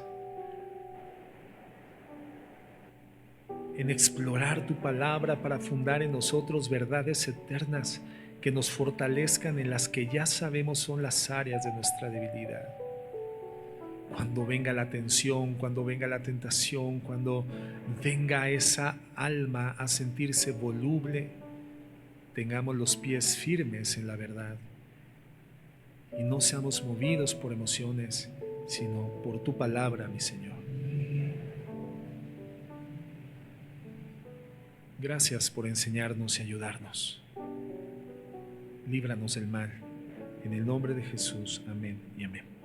en explorar tu palabra para fundar en nosotros verdades eternas que nos fortalezcan en las que ya sabemos son las áreas de nuestra debilidad. Cuando venga la tensión, cuando venga la tentación, cuando venga esa alma a sentirse voluble, tengamos los pies firmes en la verdad y no seamos movidos por emociones, sino por tu palabra, mi Señor. Gracias por enseñarnos y ayudarnos. Líbranos del mal. En el nombre de Jesús. Amén y amén.